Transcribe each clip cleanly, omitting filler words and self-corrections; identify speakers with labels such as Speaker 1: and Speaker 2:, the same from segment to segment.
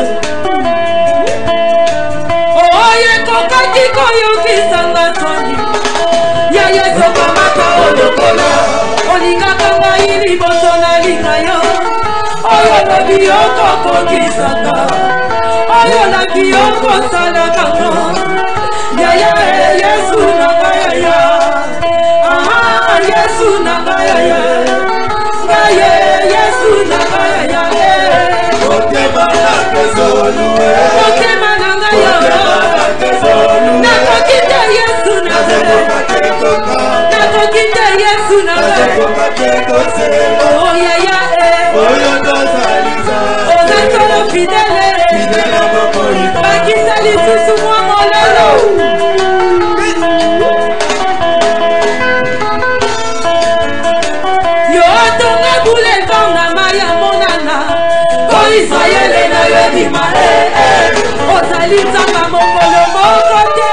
Speaker 1: Oye kokaki koyokisanga soni. Ya Yesu kamata olokola. Olingaka ngai liboso nalinga yo. Oyo lobi okokokisanga. Oyo lobi okosalaka ngo. Ya Yesu nanga ya. Ah Yesu nanga ya. Yesu nanga ya. Otema na kezoluwe. Otema nanga ya. Nakokita Yesu nanga. Nakokita Yesu nanga. Oh ya ya. Oyo tozaliza. Ogatolo fidèle. Fidèle mokoli. Bakisa lisusu mwa molelo. Yo tonga bule kanga maya monana. O Israele na yedima. Ozali nzamba mokolo mokote.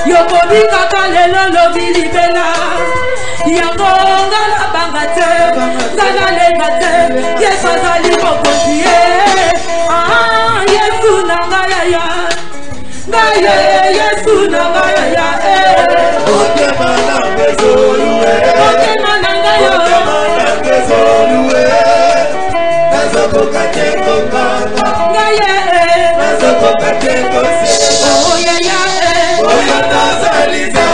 Speaker 1: Yo kobika kalelo lobi libela. Yango ngala bangate. Ngala lengate. Yesu azali mokozi. Ah Yesu nanga ya. Ngaye Yesu nanga ya. Otema nanga zoluwe. Otema nanga ya. Otema nanga zoluwe. Nazokoka teko kanga. Ngaye. Nazokoka teko se. Oh ya ya. Oyo tazaliza.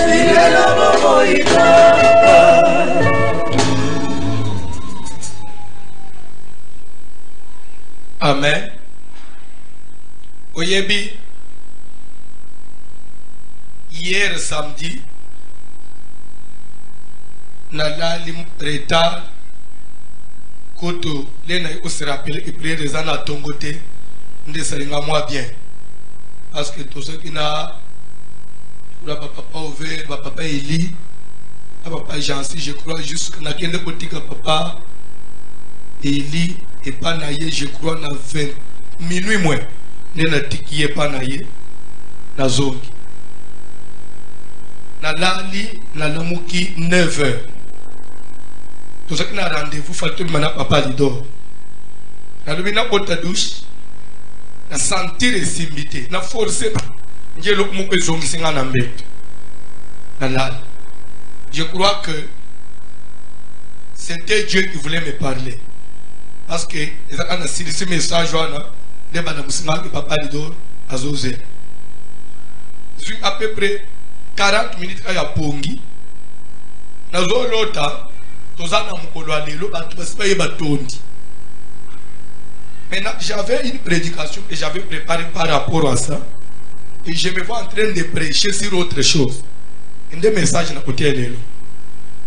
Speaker 1: Silela momo ika.
Speaker 2: Amen. Oyebi, hier samedi, nalali retard, koto, lena on se rappelle et prier les ans à ton côté, ne serait moi bien. Parce que tout ce qui n'a, papa Ové, papa Eli, papa Jansi, je crois juste que n'a qu'un côté que papa Eli et pas naïe, je crois, na 20 minuit moins. N'a tiki et pas naïe, na zongi. Na lali, na lamuki 9h. Tout ce qui n'a rendez-vous, faut que mana papa lidor. Na lumina pota douche, na sentir et simbité, na forcer. J'ai le mot que zongi singa na mbet. Na lali. Je crois que c'était Dieu qui voulait me parler. Parce que les gens ont signé ce message, les gens ont papa Lidor à Zosé. J'ai à peu près 40 minutes à Yapongi. Dans l'autre, tous en Mukolo Alelo, maintenant, j'avais une prédication que j'avais préparée par rapport à ça. Et je me vois en train de prêcher sur autre chose. Un des messages n'a côté Alelo.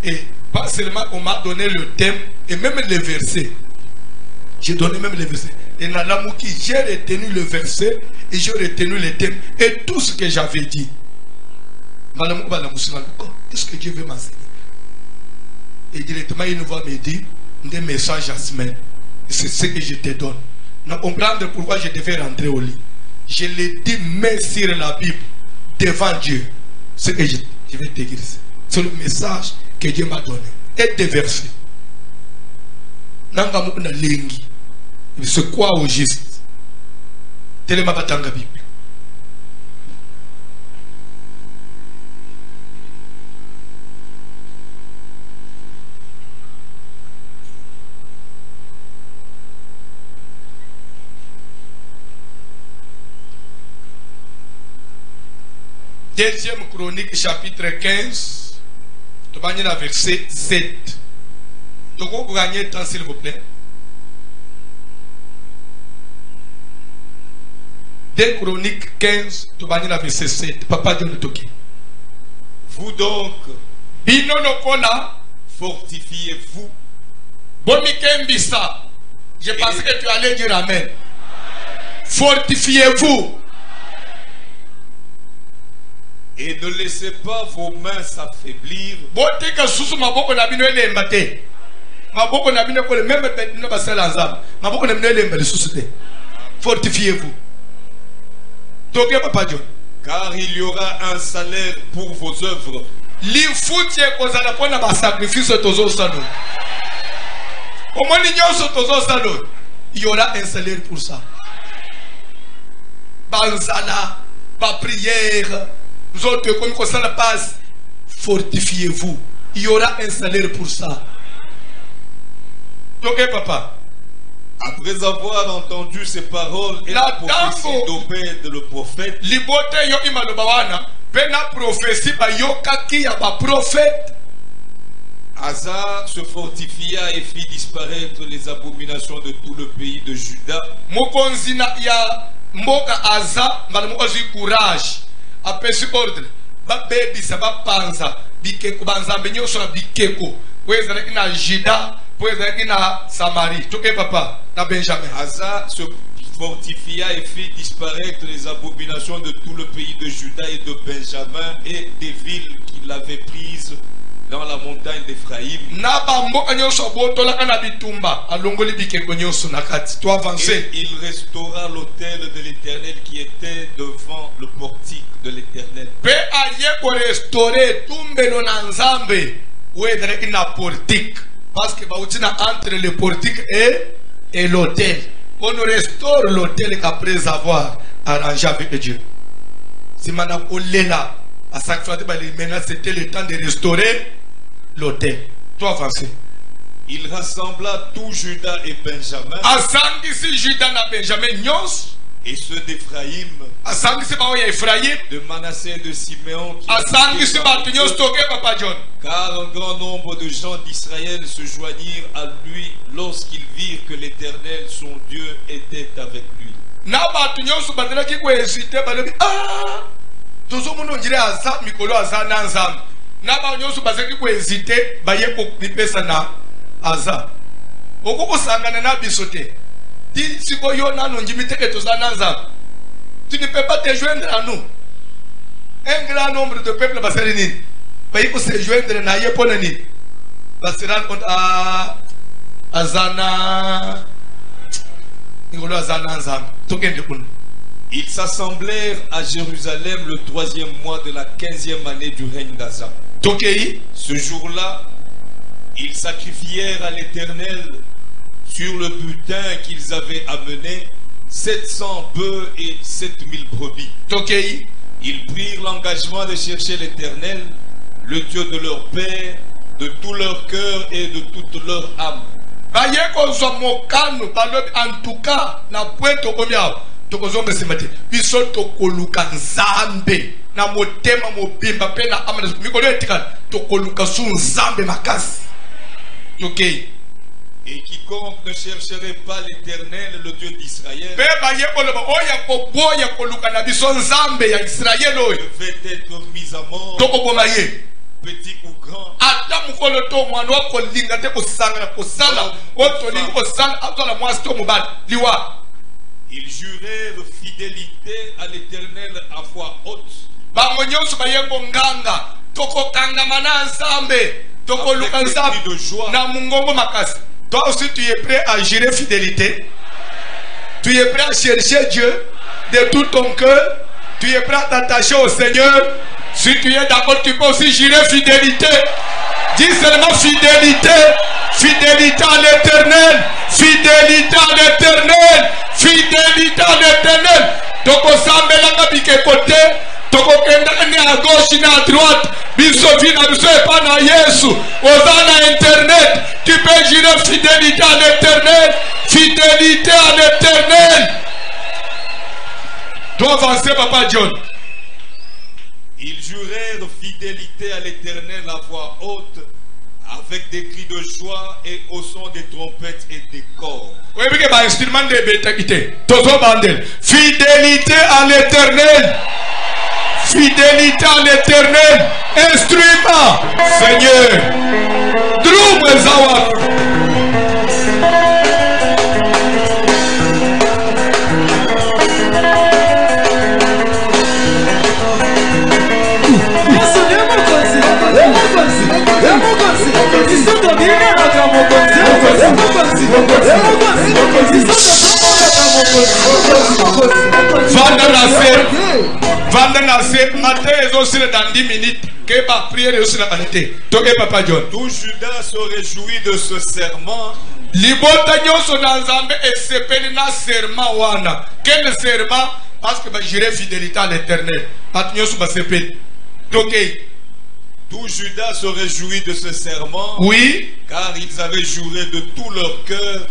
Speaker 2: Et pas seulement on m'a donné le thème et même les versets. J'ai donné même les versets. Et dans l'amouki, j'ai retenu le verset et j'ai retenu le thème et tout ce que j'avais dit. Qu'est-ce que Dieu veut m'enseigner? Et directement, il nous va me dire des messages à semaine. C'est ce que je te donne. Donc, comprendre pourquoi je devais rentrer au lit. Je l'ai dit, mais sur la Bible, devant Dieu. Ce que je vais te dire. C'est le message que Dieu m'a donné. Et des versets. Nangamukuna lengi. C'est quoi au juste? Tellement batanga Bible. Deuxième chronique chapitre 15. Tu vas lire verset 7. Tu peux gagner temps s'il vous plaît. 2 Chroniques 15, tu vas lire verset 7. Papa Dieu nous toque.
Speaker 3: Vous donc,
Speaker 2: Bino Lokola,
Speaker 3: fortifiez-vous.
Speaker 2: Bomikembisa. Je pensais que tu allais dire Amen. Fortifiez-vous.
Speaker 3: Et ne laissez pas vos mains s'affaiblir.
Speaker 2: Fortifiez-vous.
Speaker 3: Car il y aura un salaire pour vos œuvres.
Speaker 2: il y aura un salaire pour ça. Banzala, pas prière, nous autres, comme ça la passe, fortifiez-vous. Il y aura un salaire pour ça. Ok, papa.
Speaker 3: Après avoir entendu ces paroles et la prophétie d'Obed le prophète, Asa se fortifia et fit disparaître les abominations de tout le pays de Juda.
Speaker 2: Mboka Asa malamuozi courage apesi ordre babebisa bapanza bikeko banzambe nyonso na bikeko wezalaki na Juda wezalaki na Samarie toke papa na Benjamin.
Speaker 3: Asa se fortifia et fit disparaître les abominations de tout le pays de Juda et de Benjamin et des villes qu'il avait prises dans la montagne d'Ephraïm. Et il restaura l'autel de l'Éternel qui était devant le portique de l'Éternel.
Speaker 2: Parce que entre le portique et l'autel. On restaure l'autel qu'après avoir arrangé avec Dieu. Si maintenant on est là, à chaque fois, maintenant c'était le temps de restaurer l'autel. Toi avancez.
Speaker 3: Il rassembla tout Juda et Benjamin. Et ceux d'Ephraïm, de Manassé et de Siméon, car un grand nombre de gens d'Israël se joignirent à lui lorsqu'ils virent que l'Éternel, son Dieu, était avec lui.
Speaker 2: Tu ne peux pas te joindre à nous. Un grand nombre de peuples va se joindre à Yeponani.
Speaker 3: Ils s'assemblèrent à Jérusalem le 3e mois de la 15e année du règne d'Asa. Ce jour-là, ils sacrifièrent à l'Éternel sur le butin qu'ils avaient amené 700 bœufs et 7000 brebis. Ils prirent l'engagement de chercher l'Éternel, le Dieu de leur père, de tout leur cœur et de toute leur âme.
Speaker 2: En tout cas, na pointe tokozombe simate biso tokoluka nzambe na motema mobimba pe na amana mikolo etikala tokoluka su nzambe makasi.
Speaker 3: Et quiconque ne chercherait pas l'Éternel, le Dieu d'Israël, devait être mis à mort, petit ou grand, ils jurèrent fidélité à l'Éternel à voix haute, avec des cris de joie.
Speaker 2: Toi aussi tu es prêt à jurer fidélité. Tu es prêt à chercher Dieu de tout ton cœur. Tu es prêt à t'attacher au Seigneur. Si tu es d'accord, tu peux aussi jurer fidélité. Dis seulement fidélité. Fidélité à l'Éternel. Fidélité à l'Éternel. Fidélité à l'Éternel. Toko sambelanga bike côté. Toko kenda ni à gauche ni à droite. Biso vina biso epa na Yesu. Ozana internet. Tu peux jurer fidélité à l'Éternel. Fidélité à l'Éternel. Dois avancer, Papa John.
Speaker 3: Ils jurèrent fidélité à l'Éternel à voix haute, avec des cris de joie et au son des trompettes et des corps. Fidélité
Speaker 2: à l'Éternel. Fidélité à l'Éternel. Instrument, Seigneur. Drum Zawak.
Speaker 3: Tout Juda se réjouit de ce serment
Speaker 2: libota nyonso na nzambe esepeli na serment wana. Quel serment? Parce que j'irai fidélité à l'éternel. Bat nyonso ba sepeli. Tokei.
Speaker 3: Tout Judas se réjouit de ce serment.
Speaker 2: Oui.
Speaker 3: Car ils avaient juré de tout leur cœur.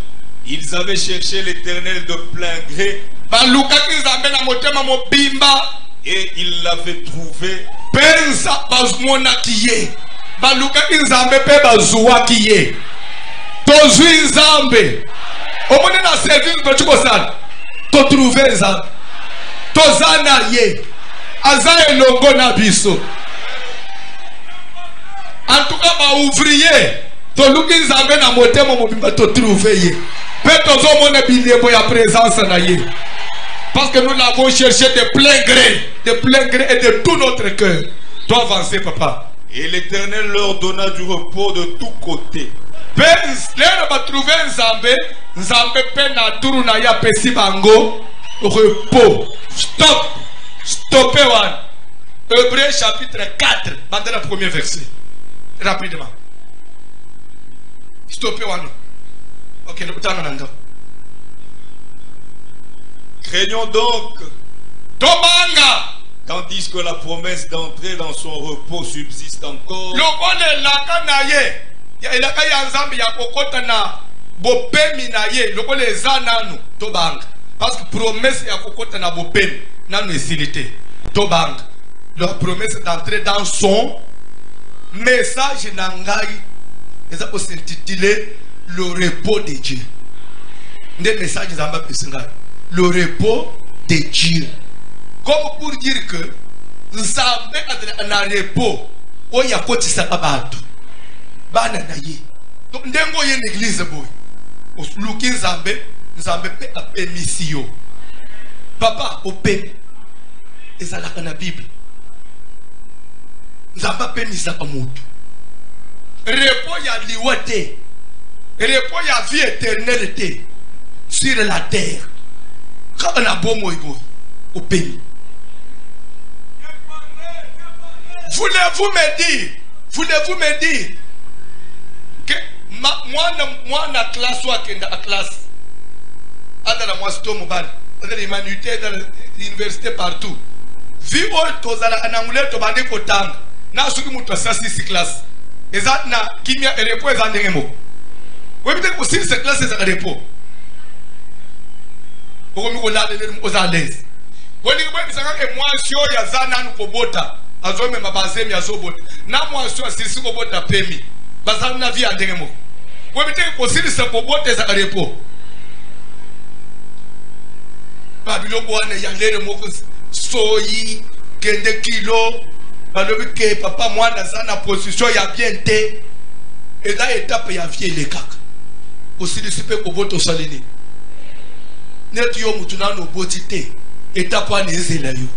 Speaker 3: Ils avaient cherché l'éternel de plein gré.
Speaker 2: Balukaki nzambe na motema mobimba.
Speaker 3: Et ils l'avaient trouvé.
Speaker 2: Pensa bazmona kiye. Balukaki nzambe pe bazuwa kiye. Tozwi nzambe. Omone na service bachiko sana. To trouver nzambe. Tozana ye. Aza elongo na biso. En tout cas, ma ouvrier, to luki nzambe na motema mobimba to trouver ye. Pe tozo mona bilembo ya présence na ye. Parce que nous l'avons cherché de plein gré et de tout notre cœur. Toi avancer, papa.
Speaker 3: Et l'Éternel leur donna du repos de tous côtés.
Speaker 2: L'heure va trouver nzambe, nzambe pe na turu na ya pesi bango repos. Stop. Stoppez one. Hébreux chapitre 4, dans le premier verset. Rapidement. Stoppez one. Ok, nous t'en.
Speaker 3: Craignons donc,
Speaker 2: Tomanga,
Speaker 3: tandis que la promesse d'entrer dans son repos subsiste encore.
Speaker 2: Parce que promesse ya kokota na bopemi nanu esilité. Tobanga. La promesse d'entrer dans son message nangai. Eza ko s'intituler le repos de Dieu. Des messages zamba pesinga. Le repos de Dieu. Comme pour dire que nzambe na repos oya kotisa abantu. Bana na ye. Donc ndengo ye l'église boy. Luki nzambe pe apemisio. Papa opemi. Ezalaka na Bible. Nzambe apemisa ka mutu. Repos ya liwate. Repos ya vie éternelle te sur la terre. Quand on a beau mot au pays. Voulez-vous me dire que moi na classe ou à classe dans la moisson mobile dans l'humanité dans l'université partout vu autre en anglais to bande ko tang na suki muto sa 6 classe eza na kimia repo eza ndengemo we bite ko 6 classe eza repo ko mi ko la de mo za l'aise woni ko bisanga ke mwasio ya zana nu pobota azome mabazemi azobota na mwasio asisi ko bota pemi bazana na via ndengemo we bite ko 6 pobota eza repo Babylon wana ya lere moko soyi kende kilo balobi ke papa mwana sana position ya bien te eza étape ya vie le kaka osilisipe ko boto salini net yo mutu na no botite étape wana ezela yo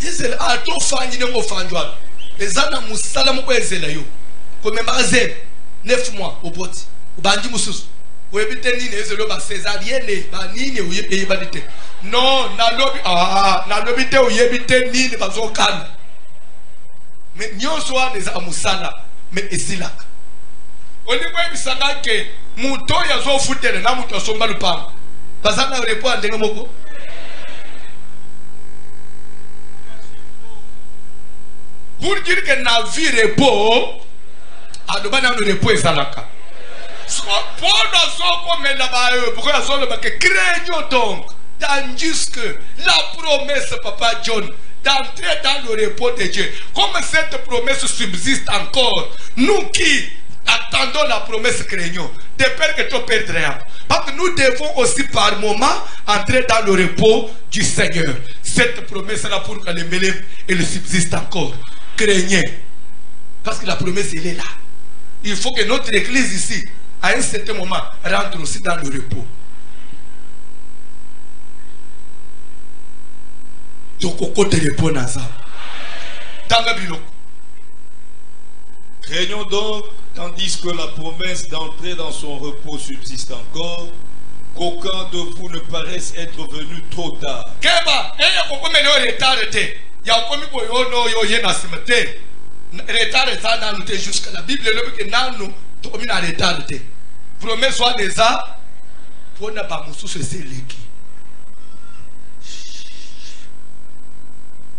Speaker 2: ezela ato fanyi ngo fanjwa eza na musala moko ezela yo ko membaze 9 mois oboti ubandi mususu webite nini ezelo ba césarienne ba nini uyebite non na lobi te uyebite nini bazokana mais nyonso wana eza musala mais esilaka olingo ebisanga ke muto ya zo futele na muto asomba lupango bazana repo ndenge moko pour dire que na vie repos adobana no repos ezalaka. Craignons donc, tandis que la promesse, Papa John, d'entrer dans le repos de Dieu, comme cette promesse subsiste encore, nous qui attendons la promesse, craignons, de peur que tu perdras. Parce que nous devons aussi par moment entrer dans le repos du Seigneur. Cette promesse-là, pour que les mêlés, elle subsiste encore. Craignez. Parce que la promesse, elle est là. Il faut que notre église ici, à un certain moment, rentre aussi dans le repos. Donc, au côté de repos,
Speaker 3: craignons donc, tandis que la promesse d'entrer dans son repos subsiste encore, qu'aucun de vous ne paraisse être venu trop tard.
Speaker 2: Jusqu'à la Bible, to komi na retard te promesse soit déjà pour na ba mususu eseleki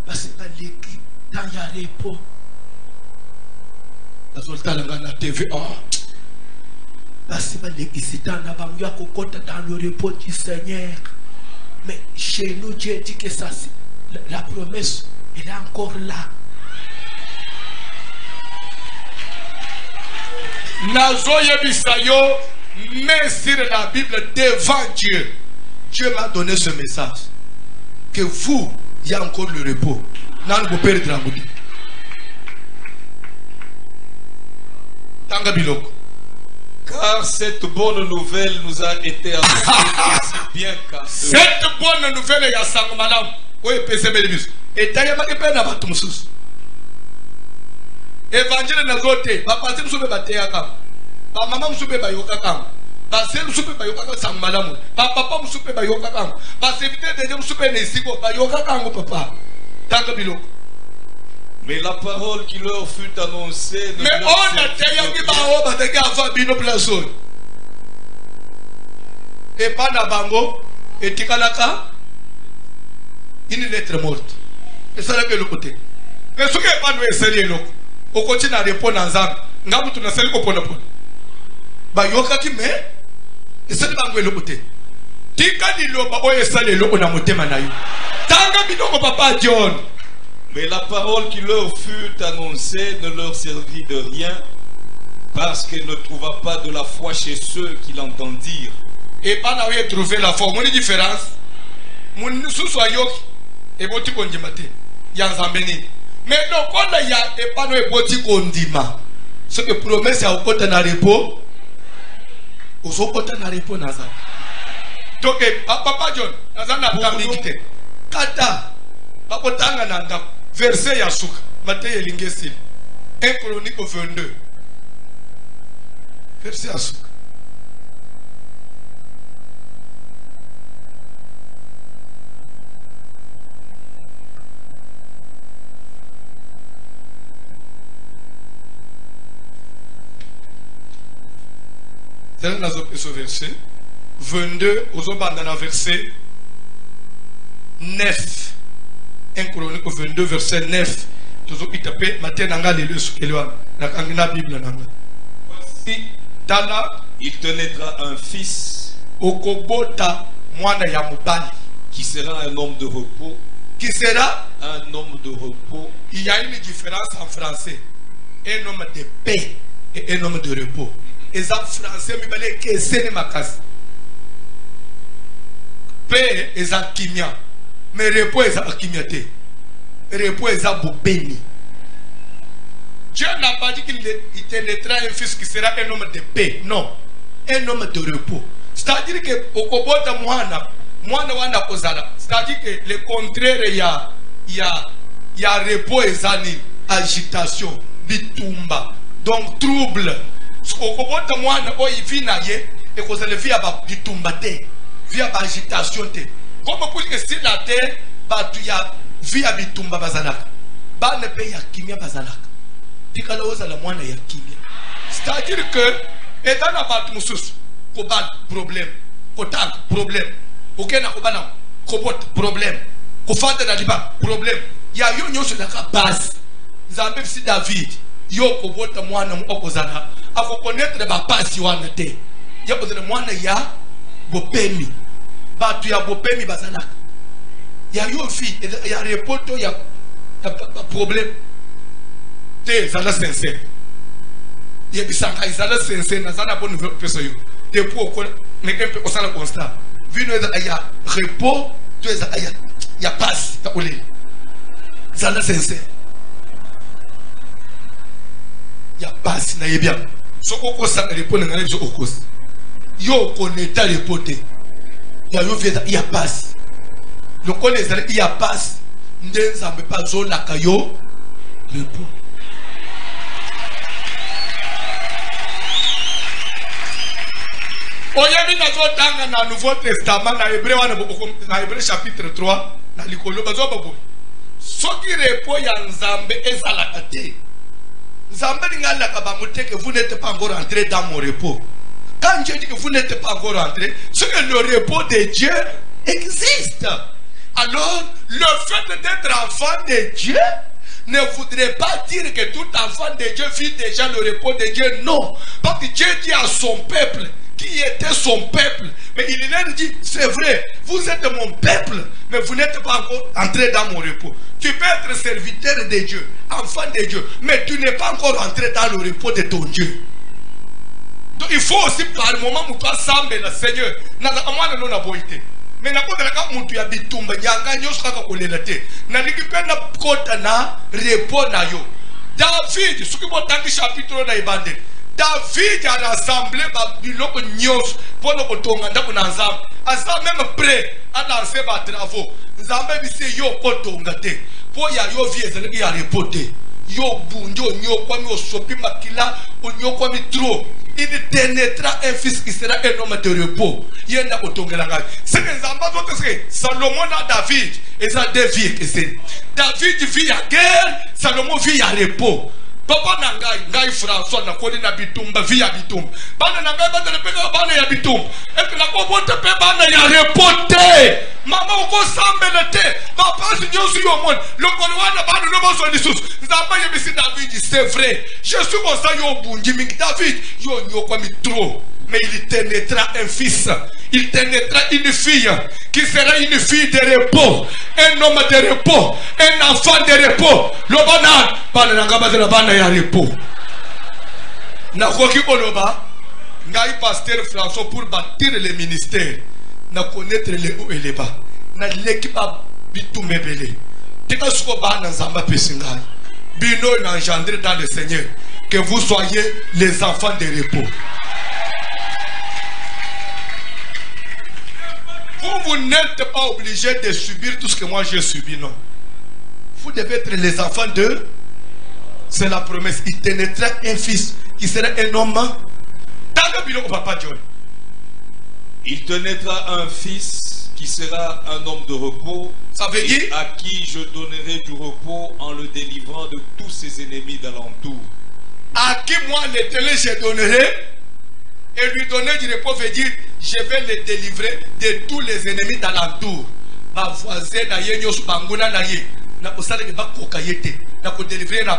Speaker 2: basi baleki dans ya repos bazolta langa na TVA basi baleki sitana bangu ya kokota dans le repos du Seigneur. Mais chez nous Dieu dit que ça la promesse elle est encore là. Nazoyebisayo, mais sur la Bible devant Dieu, Dieu m'a donné ce message que vous, il y a encore le repos. Nan go perdre la boutique. Tanga biloko.
Speaker 3: Car cette bonne nouvelle nous a été annoncée bien qu'à
Speaker 2: cette bonne nouvelle ya sangmalam. Oui, pesebelibis. Et tayama epena batumusus. Évangile nazote, papa se musube bateya kam. Pa mama musube bayoka kam. Pa se musube bayoka kam sangmalamu. Pa papa musube bayoka kam. Pa serviteur de Dieu musube nesiko bayoka kam papa. Tanga biloko.
Speaker 3: Mais la parole qui leur fut annoncée ne
Speaker 2: mais on a tayaki bao bataki afa bino plason. Et pas na bango et tikalaka une lettre morte. Et ça là que le côté. Mais ce qui est pas nous essayer loko. Au continue à répondre en zam. Ngabu tu naseli ko pona pona. Ba yoka ki me. Et ça bango le côté. Tika ni lo ba o essayer loko na motema na yo. Tanga bidoko papa John.
Speaker 3: Mais la parole qui leur fut annoncée ne leur servit de rien parce qu'elle ne trouva pas de la foi chez ceux qui l'entendirent.
Speaker 2: Et pas n'a rien trouvé la foi. Mon différence. Mon sous yoki. Et boti kondimate. Yanzambeni. Mais donc on a ya et pas no boti kondima. Ce que promesse ya okota na repos. Osokota na repos naza. Donc papa John, naza na tamikite. Kata. Papa tanga na ndako. Verset Yasuka, Matthieu Lingesil, 1 Chronique 22. Verset Yasuka. C'est là ce verset 22, aux bandana verset 9. 1 Chronique 22 verset 9. Toujours il tape matin nanga le sukelwa na kangina Bible nanga. Voici tala
Speaker 3: il te naîtra un fils
Speaker 2: okobota mwana ya mobali
Speaker 3: qui sera un homme de repos.
Speaker 2: Qui sera
Speaker 3: un homme de repos.
Speaker 2: Il y a une différence en français. Un homme de paix et un homme de repos. Et en français, il y a que c'est makas. Paix et en kimia. Mais repos est à Kimiate. Repos est à Bobeni. Dieu n'a pas dit qu'il te naîtra un fils qui sera un homme de paix. Non. Un homme de repos. C'est-à-dire que Okobota Mwana Wana Kozala. C'est-à-dire que le contraire, il y a repos et agitation, bitumba. Donc trouble. Okobota Mwana Oivinaye et Kozala via bitumba te. Via agitation te. Comme pour que si la terre, tu y via bitumba bazalaka. Ba ne pe ya kimia bazalaka. Tikala oza la mwana ya kimia. C'est-à-dire que, étant na bat musus, ko bat problème, ko tank problème, ko kena ko bana, ko bot problème, ko fante na liba problème. Ya yo nyoso na ka base. Zambe si David, yo ko bota mwana mu okozana, ako connaître ba pasi wana te. Ya kozana mwana ya bopemi. Batu ya bopemi bazalaka. Ya yo fi, ya repoto ya problème. Te zala sincère. Ya bisanga izala sincère na zana bonne nouvelle personne yo. Te pour ko mais un peu osala constat. Vino ya repos, tu ya passe ta olé. Zala sincère. Ya passe na yebia. Soko ko sa repos na ngale zo okos. Yo connaît repoter. Ya yo vieta ya passe. Le connaît ya passe. Ndenza me pas zo la kayo repos. Oyami na zo tanga na Nouveau Testament na Hébreu chapitre 3 na likolo bazo babo. Soki repos ya Nzambe ezalaka te. que vous n'êtes pas encore entré dans mon repos. Quand Dieu dit que vous n'êtes pas encore entré, c'est que le repos de Dieu existe. Alors, le fait d'être enfant de Dieu ne voudrait pas dire que tout enfant de Dieu vit déjà le repos de Dieu. Non. Parce que Dieu dit à son peuple, qui était son peuple, mais il leur dit, c'est vrai, vous êtes mon peuple, mais vous n'êtes pas encore entré dans mon repos. Tu peux être serviteur de Dieu, enfant de Dieu, mais tu n'es pas encore entré dans le repos de ton Dieu. Donc il faut aussi par le moment où tu as semblé le Seigneur, mais na kota ka muntu ya bitumba yanga nyoso kaka kolelate na likipe na kota na repos na yo. David suki botangi chapitre na ibande, David a rassemblé biloko nyos pour le kotonga ndako na nzambe, asa même prêt à lancer ba travaux nzambe bise yo kotonga te po ya yo vie ezali ya repote yo bunjo nyo kwa mi osopi makila onyo kwa mi trop. Il pénétrera un fils qui sera un homme de repos. Il y a un otongelanga. C'est que Salomon a David et ça devient que c'est David vit à guerre, Salomon vit à repos. Papa nangai François na kodi na bitumba via bitumba. Bana nangai bana lepeka bana ya bitumba. Et que la kobote pe bana ya repote. Mama uko sambelete. Papa sinyo si yo monde. Le kolwana bana no boso lisus. Nzamba yebisi David, c'est vrai. Je suis comme ça yo bunji ming David. Yo nyo kwa mi trop. Mais il ténétra un fils. Il ténétra une fille qui sera une fille de repos, un homme de repos, un enfant de repos. Le banane, banane de la banane ya repos. Na koki koloba, ngai pasteur François pour bâtir le ministère, na connaître les hauts et les bas, na l'équipe a bitu mebele. Tika suko ba na zamba pesingai. Bino na engendré dans le Seigneur que vous soyez les enfants de repos. Vous n'êtes pas obligé de subir tout ce que moi j'ai subi, non. Vous devez être les enfants de... C'est la promesse. Il ténétra un fils qui sera un homme. Dans le bureau au papa John.
Speaker 3: Il te naîtra un fils qui sera un homme de repos.
Speaker 2: Ça veut dire
Speaker 3: à qui je donnerai du repos en le délivrant de tous ses ennemis d'alentour.
Speaker 2: À qui moi l'Éternel je donnerai. Et lui donner du repos veut dire je vais le délivrer de tous les ennemis d'alentour. Ma voisin na ye nyos banguna na ye na osala ke bakoka yete na ko délivrer na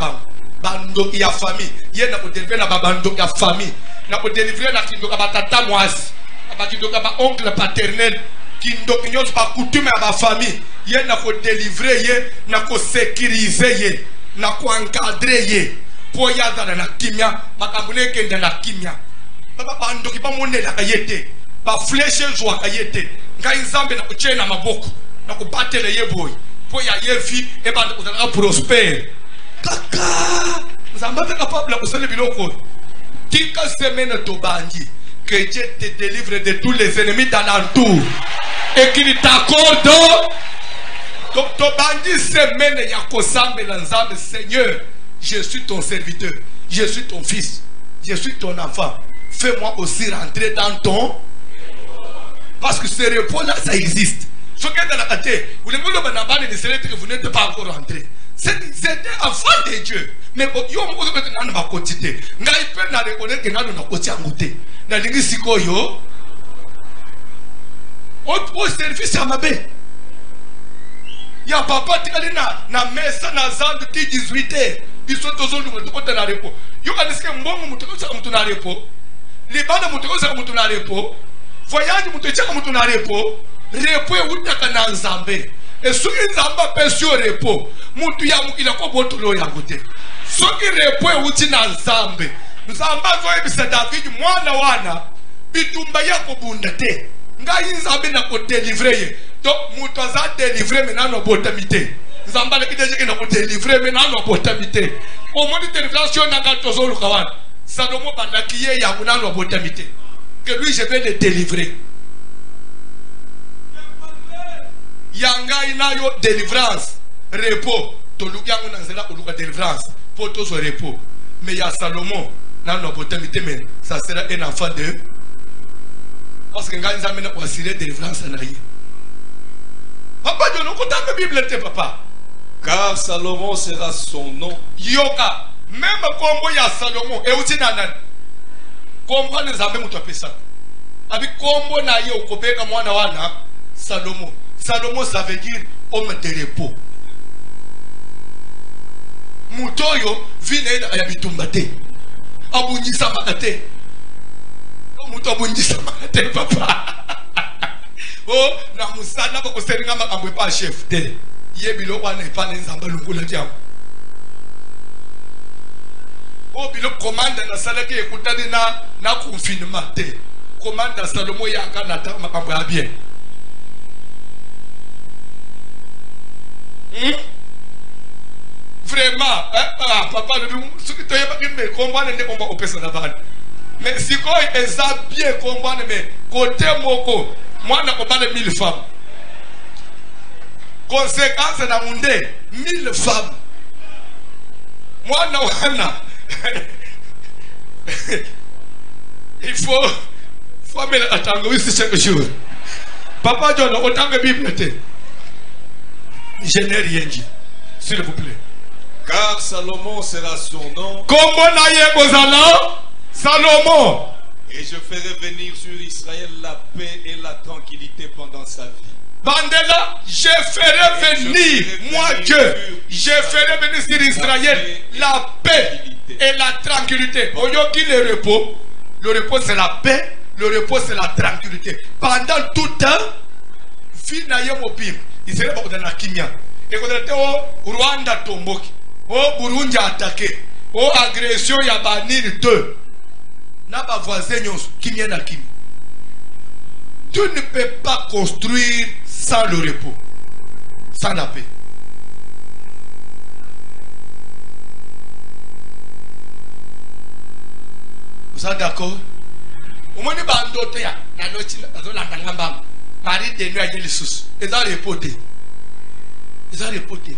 Speaker 2: bando ya famille ye na ko délivrer na bando ya famille na ko délivrer na kindo ka batata mwasi na bakindo ka ba oncle paternel kindo nyos ba coutume ya ba famille ye na ko délivrer ye na ko sécuriser ye na ko encadrer ye po ya na kimia makambule kende na kimia bando ki ba monela ka yete ba flèche joie kayete ngai nzambe na kuchena maboko na kubatela yeboy po ya yevi e bando kuzala prospère kaka nzambe est capable de faire biloko tika semaine to bandi que Dieu te délivre de tous les ennemis d'alentour et qu'il t'accorde donc to bandi semaine ya kosambe la nzambe. Seigneur, je suis ton serviteur, je suis ton fils, je suis ton enfant, fais-moi aussi rentrer dans ton... Parce que ce repos-là, ça existe. Ce qui est dans la tête, vous n'êtes pas encore rentré. C'est un enfant de Dieu. Mais il y a un peu de quotité. Il y a un peu de quotité. Il y a un peu de au service à ma baie. Il y a papa qui est na mesa na zandu ti 18h. Ils sont tous au côté de la repos. Il y a des gens qui sont na repos. Les bandes sont na repos. Voyage mutochaka mutu na repos. Repos e utaka na nzambe. E soki nzamba pesi o repos, mutu ya mukila ko botolo ya gote. Soki repos e uti na nzambe. Nzamba zo ebisa David mwana wana bitumba yako bunda te. Ngai nzambe na ko délivrer ye. Donc mutu za délivrer mais na botamité. Nzamba le kidje na ko délivrer mais na botamité. Au moment de délivrance na ka tozolu kawana. Salomo bandakiye ya kuna no botamité. Que lui je vais le délivrer. Yanga inayo délivrance, repos. Toluki yango nanzela oluka délivrance. Pour tout ce repos. Mais il y a Salomon, dans nos potamités, mais ça sera un enfant de. Parce que quand ils amènent au assurer délivrance en aïe. Papa, je ne comprends pas la Bible, papa.
Speaker 3: Car Salomon sera son nom.
Speaker 2: Yoka. même combo ya Salomon et aussi nanan combo ne zambe muto pesa abi combo na ye okopeka mwana wana Salomon. Salomon ça veut dire homme de repos. Mutoyo vine ya bitumbate abunyisa makate muto abunyisa makate papa oh na musana ba ko selinga makambo pa chef te yebilo wana epa nzamba lungula tiamo o bilo commande na sala ke ekutani na confinement te commande Salomo yanga na ta makambo ya bien vraiment papa le ce que tu as pas me comprendre ne combat au personnel mais si quoi eza bien comprendre mais côté moko moi na combat 1000 femmes conséquence na munde 1000 femmes moi na wana il faut me attendre ici chaque jour papa John autant que Bible te je n'ai rien dit s'il vous plaît
Speaker 3: car Salomon sera son nom.
Speaker 2: Salomon.
Speaker 3: Et je ferai venir sur Israël la paix et la tranquillité pendant sa vie.
Speaker 2: Bandela, je ferai venir, moi Dieu, je ferai venir sur Israël la paix et la tranquillité. Oyoki le repos c'est la paix, le repos c'est la tranquillité. Pendant tout temps, vie na yemobim, il serait pas dans la kimia. Et quand on Rwanda tomboki. Oh Burundi attaqué. Oh agression ya banir 2. N'a pas voisin qui vient à Kim. Tu ne peux pas construire sans le repos, sans la paix. Vous êtes d'accord? Au moins, il y a Marie de nuit à Jésus. Ils ont repoté. Ils ont repoté.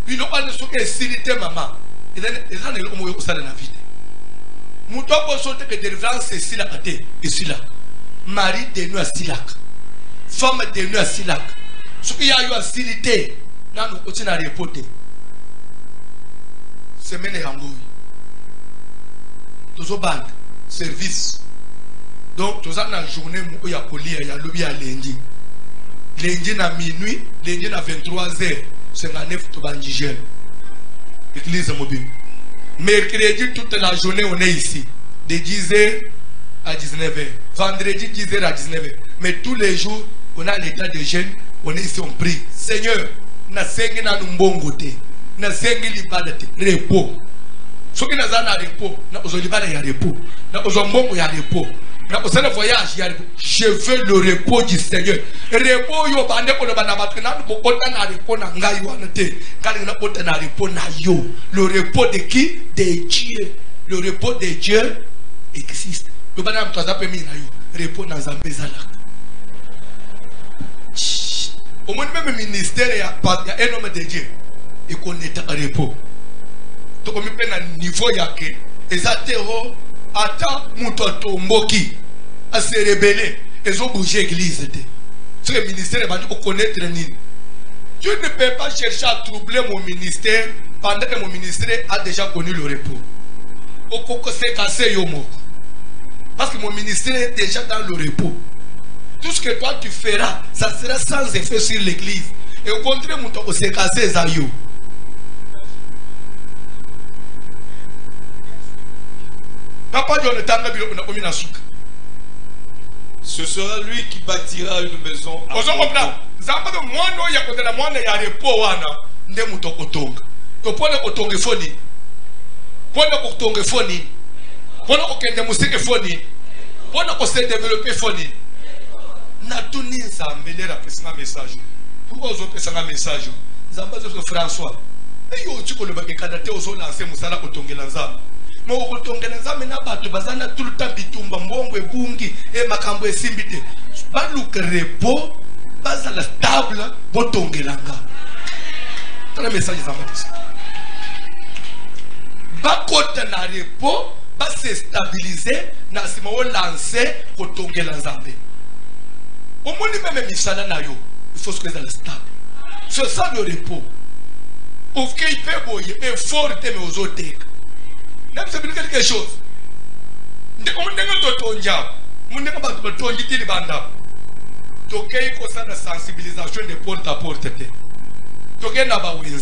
Speaker 2: Puis nous allons sur les silités maman. Ils ont les hommes au sein de la vie. Nous devons sauter que délivrance c'est Silac. Et Silac. Marie de nuit à Silac. Femme de nuit à Silac. Ce qu'il y a eu à silité, nous continuons à repoter. Semaine et Rangoui. Tous au band, service. Donc, tous en la journée, il y a colis, il y a lobby à lundi. Lundi à minuit, lundi à 23h. 59 to bandigel. Église mobile. Mercredi toute la journée on est ici. De 10h à 19h. Vendredi 10h à 19h. Mais tous les jours on a l'état de jeûne. On est ici on prie. Seigneur, na sengi na numbongote. Na sengi libadate. Repos. Ce qui n'a pas de repos. Na ozolibada ya repos. Na ozombongo ya repos. Na osana voyage ya repos. Je veux le repos du Seigneur. Repos yo bande ko le banabatri na bokota na repos na ngai wana te. Kali na bota na repos na yo. Le repos de qui? De Dieu. Le repos de Dieu existe. Le banam to zape mi na yo. Repos na Nzambe zalaka. Au moins même ministère ya un homme de Dieu. Et qu'on est à repos. Donc on me peine à niveau yake. Ezatero attend mutoto mboki à se rebeller. Ils ont bougé l'église. Ce que le ministère va connaître. Tu ne peux pas chercher à troubler mon ministère pendant que mon ministère a déjà connu le repos. Parce que mon ministère est déjà dans le repos. Tout ce que toi tu feras, ça sera sans effet sur l'église. Et au contraire, mon toco s'est cassé Zayou. Papa John est un bureau pour la souka.
Speaker 3: Ce sera lui qui bâtira une maison.
Speaker 2: François. Mais au kotongela nzambe na bato bazana tout le temps bitumba mbongo ebungi e makambo esimbite baluka repo bazala stable botongelanga tala message za matisa bakota na repo ba se stabiliser na sima o lancer kotongela nzambe omoni même misala na yo il faut que ça stable c'est ça le repos Ouf qu'il peut boyer, mais fort de mes aux autres. Même si c'est quelque chose. On n'est pas tonja. On n'est pas tonja qui est banda. Toké il faut ça la sensibilisation de porte à porte. Toké n'a pas oublié.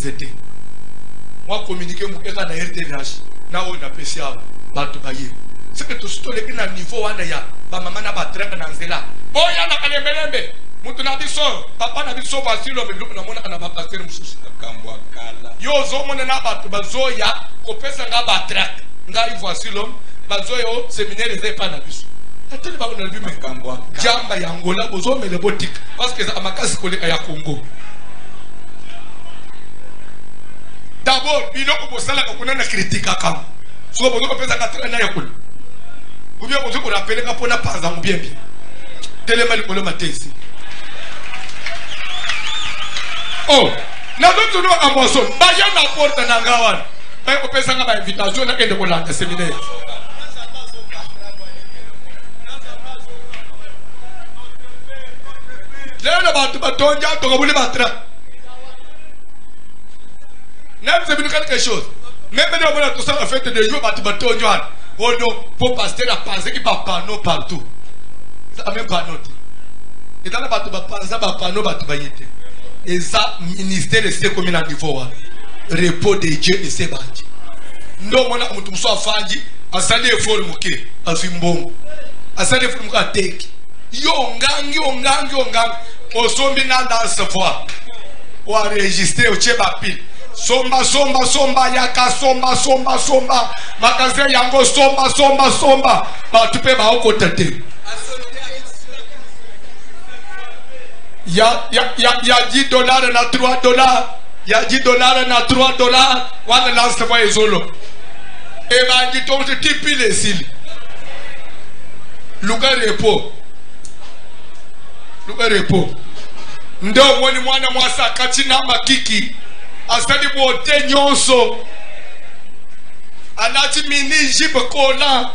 Speaker 2: Moi communiquer mon cas na RTVH. Na on a spécial. Bato baye. C'est que tout ce qui est à niveau anaya. Ba maman n'a pas traité dans cela. Boya na kalembelembe. Mutu na biso. Papa na biso basilo mbilu na mona na ba pasteur mususu.
Speaker 3: Kambwa kala.
Speaker 2: Yo zo mona na bato bazoya kopesa nga ba track. Nga ivoisilo bazoyo séminaire ze pa na biso. Ateli ba na biso
Speaker 3: Kambwa.
Speaker 2: Jamba ya Angola bozo mele botik parce que ça amakasi koleka ya Congo. D'abord, il faut que vous ayez critique à quand. Si vous avez fait ça, vous avez fait ça. Vous avez fait rappeler que vous avez fait ça bien. Tellement de matin ici. Oh, nous avons un moisson. Vous avez porte dans la Gawan. Vous avez fait ça une invitation dans le séminaire. Là, vous avez même si c'est quelque chose, même si on a tout ça en fait de jours, on pour passer la pensée qui va panneau partout. Ça même pas noté. Et dans la bateau, ça va panneau, et ça, ministère de ces communes à niveau, repos de Dieu et ses bâtis. Nous, on a tout ça fandi, à saler effort mouké, à Fimbon, à saler effort mouké à Tek. Yongang, au sommet dans ce fois, ou à enregistrer au Tchébapil. Somba yaka somba magasin yango somba ba tu peux ba okotete ya $10 na $3 ya $10 na $3 wana last fois ezolo e ba dit on te tipi les sili luka repo ndo woni mwana mwasa kati na makiki asali bote nyonso anati mini jibe kola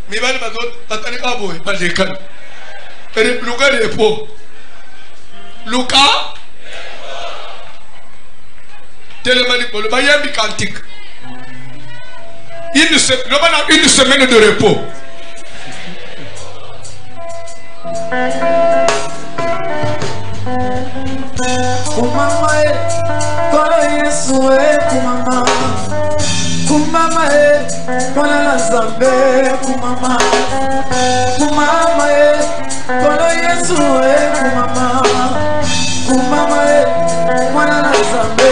Speaker 2: mibali bazo tatani kabo balekana luka repo telemani kolo bayambi kantique une semaine de repos.
Speaker 1: Kumama kola Yesu kumama kola Nazambe kumama kola Yesu kumama kola Nazambe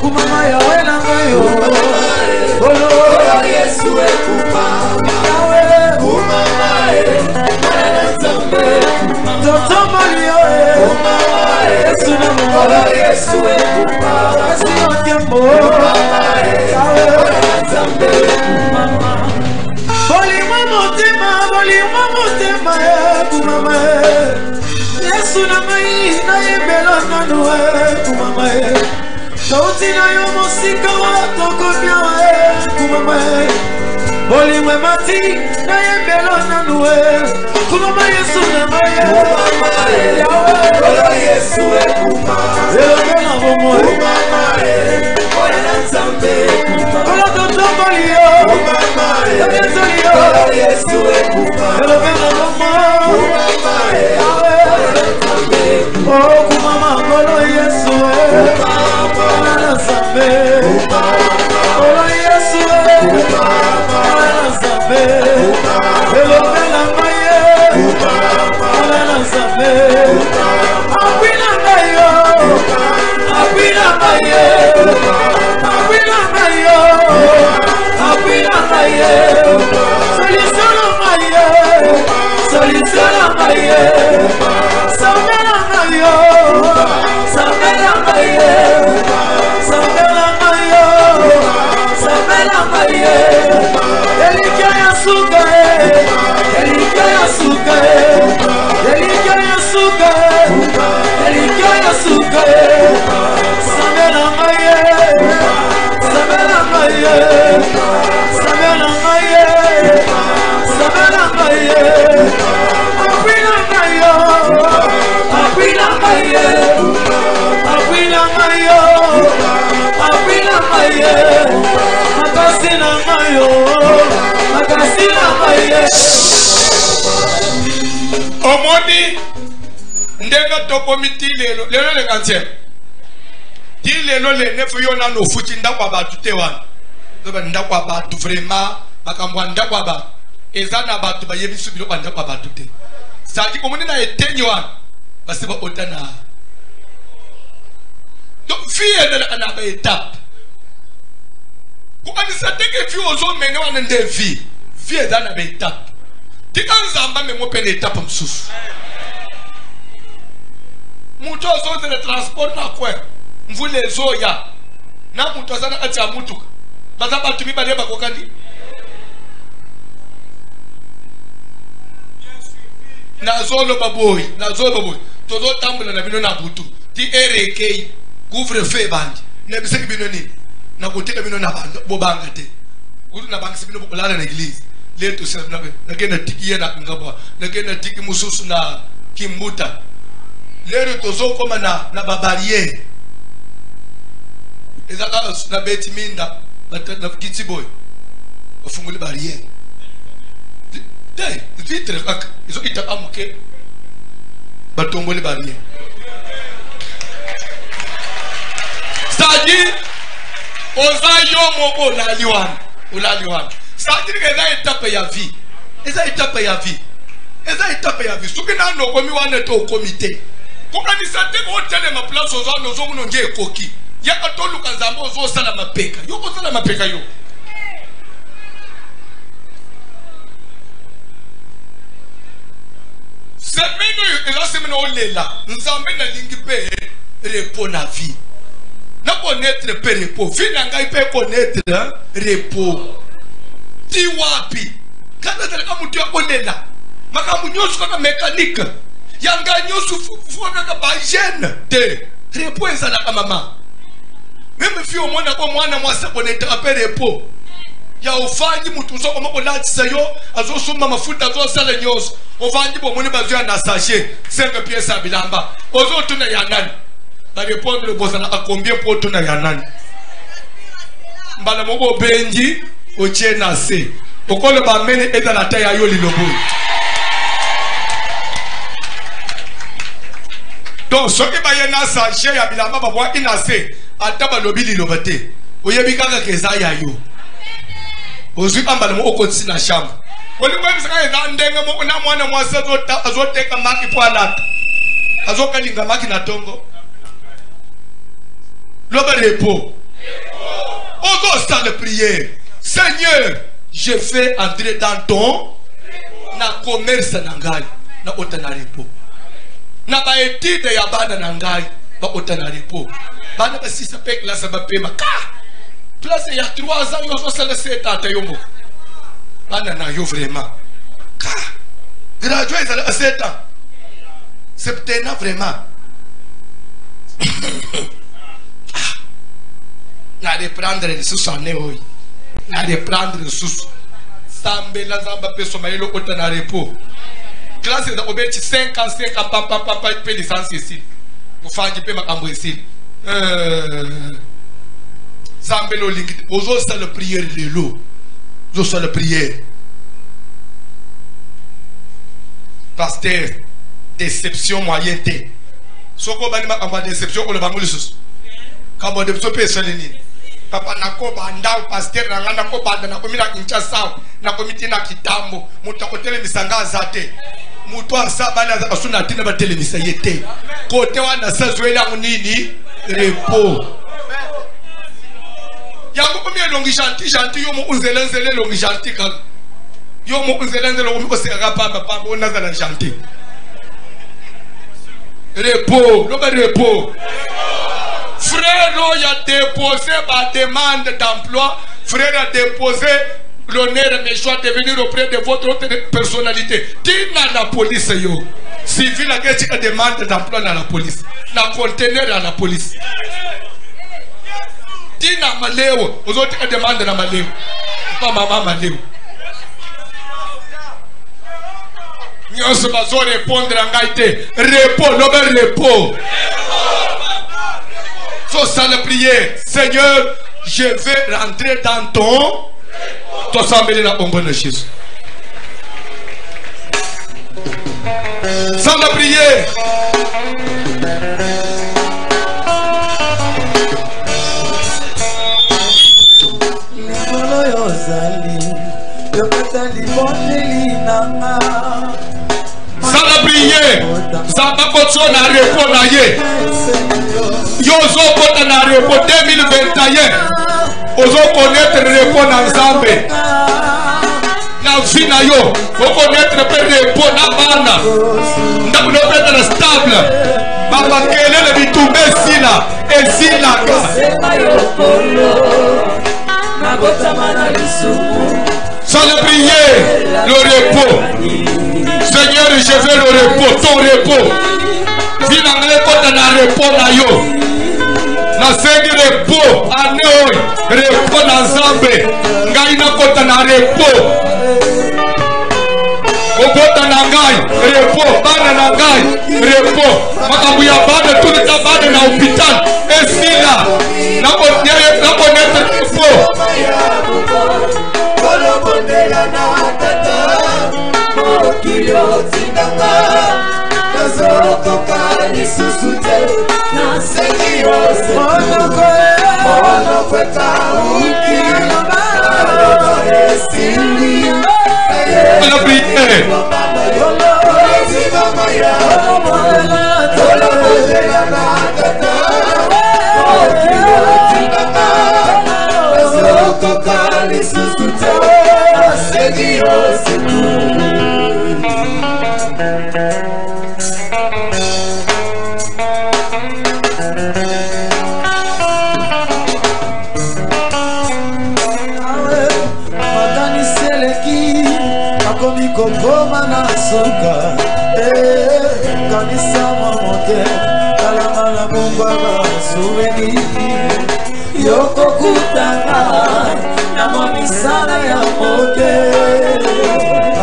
Speaker 1: kumama yawe nangayo kola Yesu kumama kola Nazambe toto malio Yesu na mwana Yesu kumama siokembo Bolima motema kumama Yesu na mai na yebelo nanu kumama Sauti na yo musika watoko bia kumama Bolima mati na yebelo nanu kumama Yesu na mai Yawe Yesu kumama Yebelo bomo kumama Ola Nazambe Ola totobolio kumama Ola Yesu kumama Yebelo bomo kumama Oh kumama Ola Yesu kumama Ola Nazambe Ola Yesu kumama Ola Nazambe Yebelo maye Ola Nazambe Abina mayo Abina maye Abina maye Solisana maye Solisana maye Samela mayo Samela maye Samela mayo Samela maye Elika yasuka Elika yasuka Elika yasuka Elika yasuka Samela maye Samela maye Samela maye Samela maye Apina mayo Apina maye Apina mayo
Speaker 2: omoni ndenga tokomiti lelo le kantier ti lelo le nefu yona no futi ndakwa batu te wana toba ndakwa batu vraiment makambo ndakwa batu ezana batu bayebisu bilo ndakwa batu te sadi omoni na etenyi wana basiba otana donc vie na ba étape ko anisa teke vie ozo mene wana nde vie ezana ba étape ti kanzamba me mo pe étape msusu mutu ozo de transport na kwe mvule zoya na mutu azana ati amutuka baza batu bibale bakokandi na zolo baboy todo tambula na bino na butu ti ereke couvre feu bandi ne biseki bino ni na koteka bino na bando bobanga te ulu na bangisi bino bokolala na église leto sena na kena tiki na ngaba na kena tiki mususu na kimbuta lero tozo koma na babariere ezaka na beti minda na kitsi boy ofungule barriere te vitre kaka izo itaka muke batongole barriere sadi ozayo moko ulaliwan sadi eza étape ya vie eza étape ya vie suki na no komi wana to komite kokanisa te ko tele ma place ozo no zo muno nge ekoki ya katoluka nzambo ozo sala mapeka yo ko sala mapeka yo semeno eza semeno olela nzambe na lingi pe repos na vie na connaître pe repos vie na ngai pe connaître repos ti wapi kana tele ka mutu olela makamu nyosu kaka mécanique yanga nyosu fuka ka ba jeune te repos ezala ka mama même fi omona ko mwana mwasa connaître pe repos ya ufanyi mutu soko moko latisa yo azosuma mafuta azosala nyoso ufanyi bomoni bazo na sachet 5 pièces abilamba ozo tuna ya nani ba répondre bozana a combien pour tuna ya nani mbala moko benji oche na se okolo ba mene eza na taya yo lilobo donc soki ba yena sachet ya bilamba ba bwa inase ataba lobi lilobate oyebi kaka keza ya yo ozu ambala mo okotsi na shamba oli kwebisa ka eza ndenga mo na mwana mwasa azoteka maki pwalata azokalinga maki na tongo loba repos ozo stade prière Seigneur je fais entrer dans ton na commerce na ngai na otana repos na ba étude ya bana na ngai ba otana repos bana ba sisa pe classe ba pema ka place ya 3 ans yo so sala 7 ans yomo bana na yo vraiment ka gradué ça 7 ans septena vraiment na reprendre les sous en oi na reprendre les sous sambe la zamba peso mailo otana repos classe da obeti 5 ans papa pe licence ici ufanji pe makambo ici Zambelo link ozo sa le prière de l'eau ozo sa le prière pasteur déception moyenne soko bani makamba déception ko le bangulu sus kabo de so pe seleni papa nako banda pasteur nanga nako banda nako mina kincha sawa nako mitina kitambo mutakotele misanga zate mutu asa bana asuna tina batele misayete kote wana sazwela nini repos yango komi longi gentil yo mo unzelenzele longi gentil ka yo mo unzelenzele ko seka pamba onaza na gentil repos lo ba repos frère il a déposé ma demande d'emploi frère a déposé l'honneur et mes choix de venir auprès de votre autre personnalité tina la police yo civil a quelque demande d'emploi dans la police na conteneur à la police tina maleo ozoti ka demande na maleo pa mama maleo nyonso bazo répondre ngai te repos no be repos faut ça la prière Seigneur je vais rentrer dans ton s'embêter na bonne de Jésus ça la prier. Ça la prier. Ça va continuer à répondre à ye. Yozo pota na répondre 2021. Ozo connaître répondre ensemble. Na vie na yo. Faut connaître peut répondre na bana. Ndako no peut stable. Baba kelele bitumbe sila. Esila ka. Sans le prier, le repos. Seigneur, je veux le repos, ton repos. Finalement, quand on a repos, na sengi repos, anéoi, repos ensemble. Ngaina quand on a repos. Obota nangai, repos, bana nangai, repos. Makabuya bana, tout le temps bana na hôpital. Et si là, na connaître repos.
Speaker 1: Yoko kutanga na momisala ya moke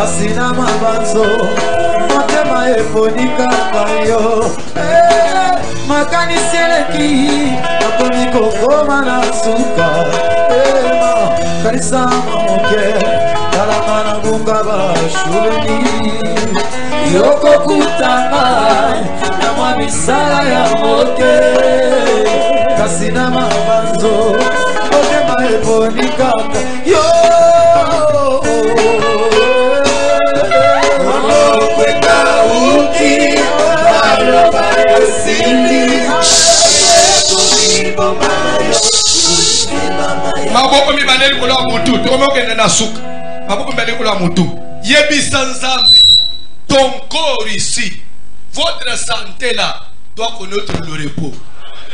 Speaker 1: asina mabanzo motema eponika kayo makanisi eleki akomi kokoma na suka kanisa moke talama na bunga bashuleni yoko kutanga na momisala ya moke kasina mabanzo motema eponikaka yo kweka uki aloba yosili
Speaker 2: maboko mibale likolo ya mutu tokome okende na suka maboko mibale likolo ya mutu yebisa nzambe ton corps ici votre santé là doit connaître le repos.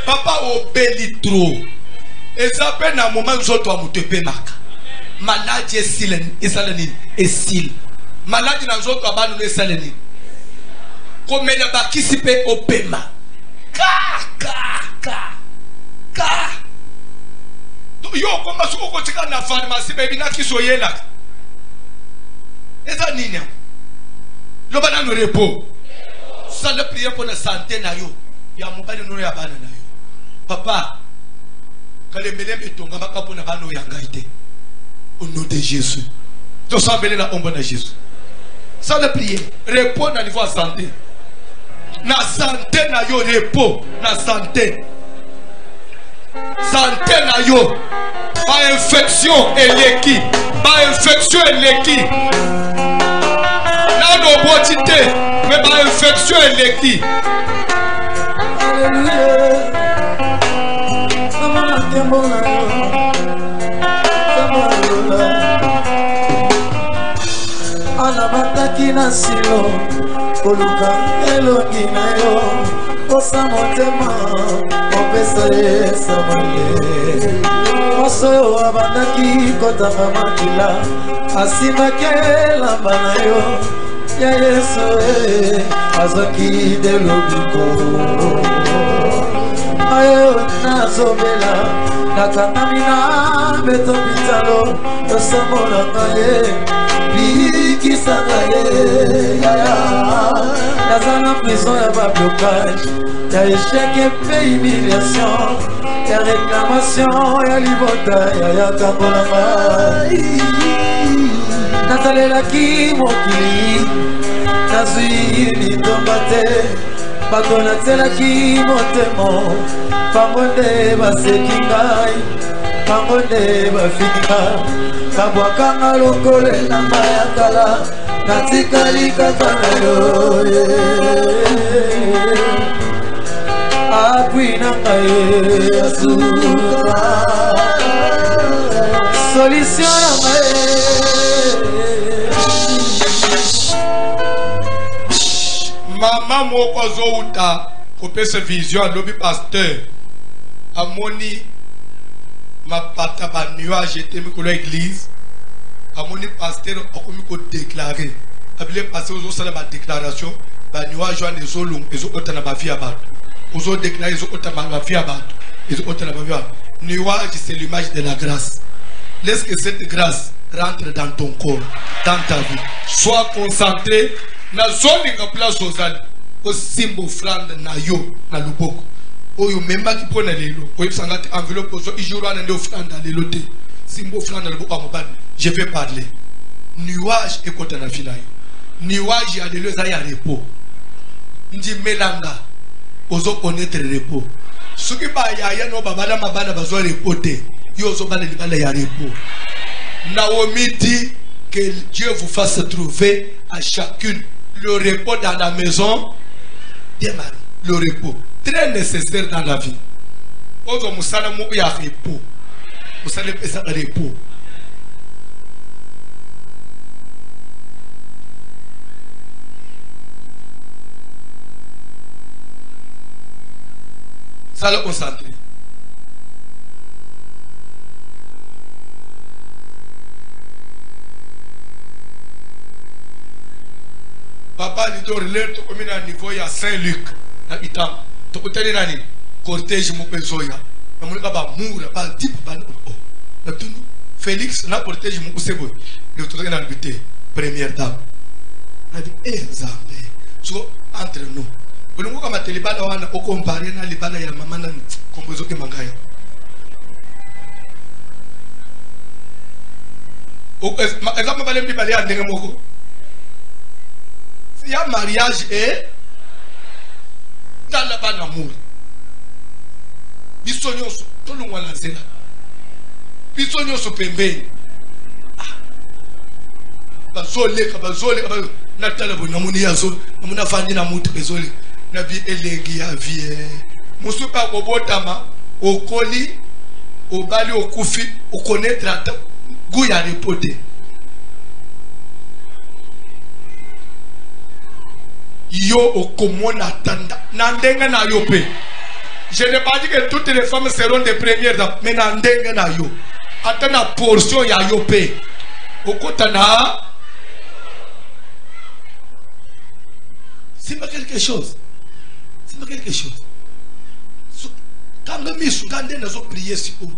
Speaker 2: Papa obeli trop. Ezape na moment nzoto wa mutu epemaka. Maladi esaleni esil. Maladi na nzoto abanu esaleni. Komena bakisi pe opema. Ka. Yo koma suko kotika na pharmacie baby na kiso yela. Eza nini? Loba na no repos. Ça le prier pour la santé na yo. Ya mobali no ya bana na yo. Papa, quand les mélèmes sont tombés, au nom de Jésus. Tu sens bien la ombre de Jésus. Sans le prier, repos dans le niveau de santé. La santé na yo repos, la santé. Santé na yo. Pas infection et l'équipe. Pas infection et l'équipe. Là, nos beautés, mais pas infection et l'équipe.
Speaker 1: Alléluia. Anabataki na silo koluka elongi na yo kosa motema opesa esamale moso abandaki kotanga makila asimaki elamba na yo ya Yesu azwaki delobiko ayo nazobela nakangami na beto pitalo tosamolaka ye bikisanga ye yaya naza na prison ya bablocage ya échec epe humiliation ya réclamation ya libota yaya kambolanga nazalelaki mokili nazwi litomba te bato natelaki motemo bango nde baseki ngai bango nde bafinga babwakanga lokolo elamba ya kala natikali kaka na yo apui na ngai ya suka solution na ngai
Speaker 2: mama moko azouta kopesa vision alobi pasteur amoni mapata ba nuage etemi kolo église amoni pasteur akomi ko déclarer abile pasteur ozosala ba déclaration ba nuage wana ezolunga ezokota na ba vie ya bato ozo déclarer ezokota na ba vie ya bato ezokota na ba vie ya bato. Nuage c'est l'image de la grâce. Laisse que cette grâce rentre dans ton corps, dans ta vie. Sois concentré na zone nga place ozali o simbo frande na yo na luboko oyo memba ki pona lelo oyo sangati enveloppe ozo ijurana ndio frande lelo te simbo frande na luboko amobali. Je vais parler nuage ekota na vie na yo nuage ya lelo za ya repos ndi melanga ozo connaître repos suki ba ya no babala mabana bazo repos te yo ozo bala libala ya repos. Naomi dit que Dieu vous fasse trouver à chacune le repos dans la maison des maris. Le repos, très nécessaire dans la vie. Ozo musala mo ya repos. Musala pesa repos. Ça le concentre. Papa lui doit relire tout comme à niveau ya Saint-Luc na Itam. To kutani nani cortège mo pezoya. Na mulika ba mura ba type ba na tunu Félix na cortège mo usebo. Le tout na buté première dame. Na dit Nzambe. So entre nous. Bulungu kama telibala wana o comparer na libala ya mama na kombozo ke mangaya. O exemple balem libala ya ndenge moko. Il y a mariage et dans la bonne amour. Bisogno tout le monde là. Bisogno so pembe. Bazole natala bo namuni yazo namuna fandi na mutu bezole na bi elengi ya vie. Musupa kobotama okoli obali okufi okonetre ata guya repote. Yo okomona tanda nandenga na yo pe. Je n'ai pas dit que toutes les femmes seront des premières dames, mais nandenga na yo atana portion ya yo pe okotana. C'est pas quelque chose, c'est pas quelque chose. Quand le misu quand on a prié si haut,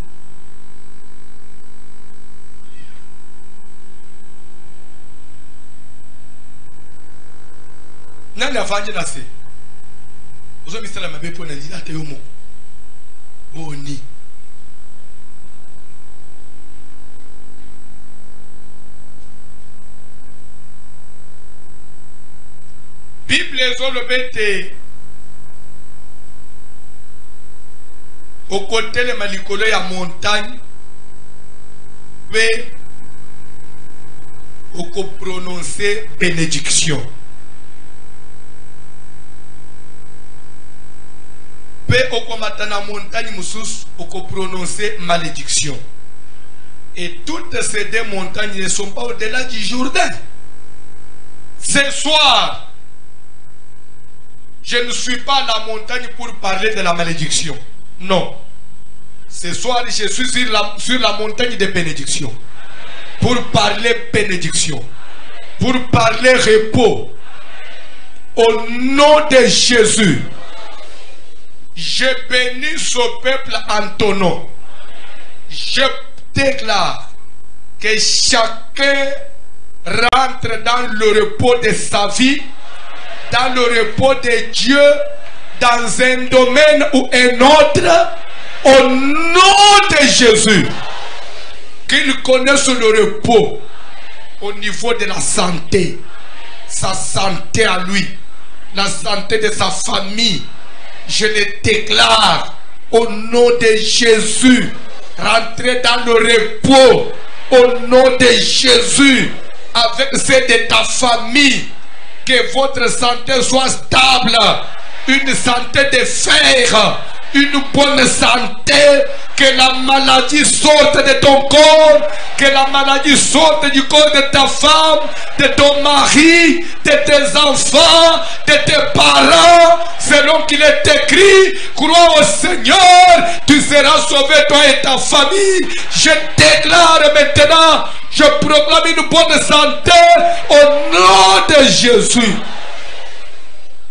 Speaker 2: nani afanye nase ozo misala mabe pona ni ate yomo boni Bible ezo lobete au côté le malikolo ya montagne pe oko prononcer bénédiction. Pe okomatana montagne musus oko prononcer malédiction. Et toutes ces deux montagnes ne sont pas au-delà du Jourdain. Ce soir, je ne suis pas à la montagne pour parler de la malédiction. Non. Ce soir, je suis sur la montagne de bénédiction. Pour parler bénédiction. Pour parler repos. Au nom de Jésus. Je bénis ce peuple en ton nom. Je déclare que chacun rentre dans le repos de sa vie, dans le repos de Dieu, dans un domaine ou un autre, au nom de Jésus. Qu'il connaisse le repos au niveau de la santé, sa santé à lui, la santé de sa famille. Je le déclare au nom de Jésus. Rentrez dans le repos au nom de Jésus. Avec celle de ta famille, que votre santé soit stable, une santé de fer, une bonne santé, que la maladie sorte de ton corps, que la maladie sorte du corps de ta femme, de ton mari, de tes enfants, de tes parents, selon qu'il est écrit. Crois au Seigneur, tu seras sauvé, toi et ta famille. Je déclare maintenant, je proclame une bonne santé au nom de Jésus.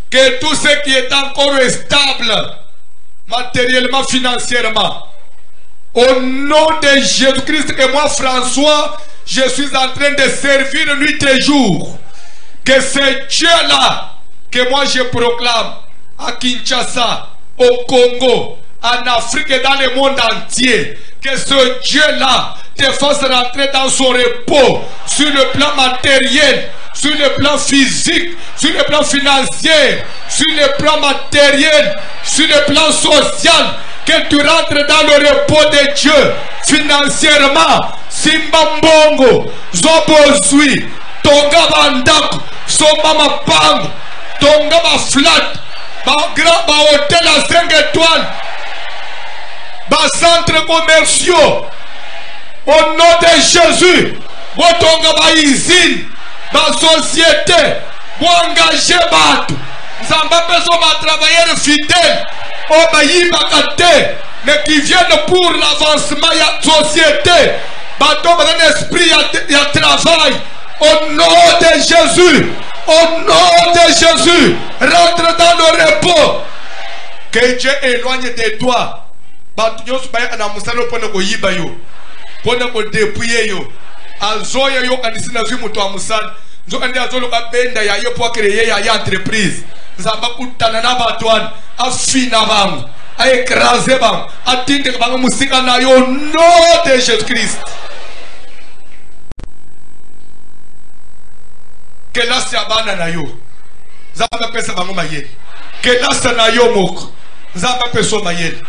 Speaker 2: Que tout ce qui est encore stable, matériellement, financièrement, au nom de Jésus-Christ, et moi François, je suis en train de servir nuit et jour. Que ce Dieu-là, que moi je proclame à Kinshasa, au Congo, en Afrique et dans le monde entier, que ce Dieu-là te fasse rentrer dans son repos, sur le plan matériel, sur le plan physique, sur le plan financier, sur le plan matériel, sur le plan social, que tu rentres dans le repos de Dieu financièrement. Simbambongo, Zobozui, Tonga Bandak, Somba Mapang, Tonga Maflat, Bagra Hôtel à 5 étoiles, centres commerciaux, au nom de Jésus, Botonga Baizine, société, pour engager Batou, Zamba besoin de travailleurs fidèles, mais qui viennent pour l'avancement de la société. Bateau un esprit de travail. Au nom de Jésus, au nom de Jésus, rentre dans le repos. Que Dieu éloigne de toi. Bateau na musalo pona ko yiba yo, pona ko dépouiller yo. Azoya yo kanisina zwi muto wa musala. Nzoka ndi azolo ka benda ya yo pour créer ya entreprise. Zamba kutana na batwana afina bangu a écraser bangu atinde bangu musika na yo au nom de Jésus-Christ. Que la siabana na yo zamba pesa bangu mayeli, que la sana yo moko zamba peso mayeli,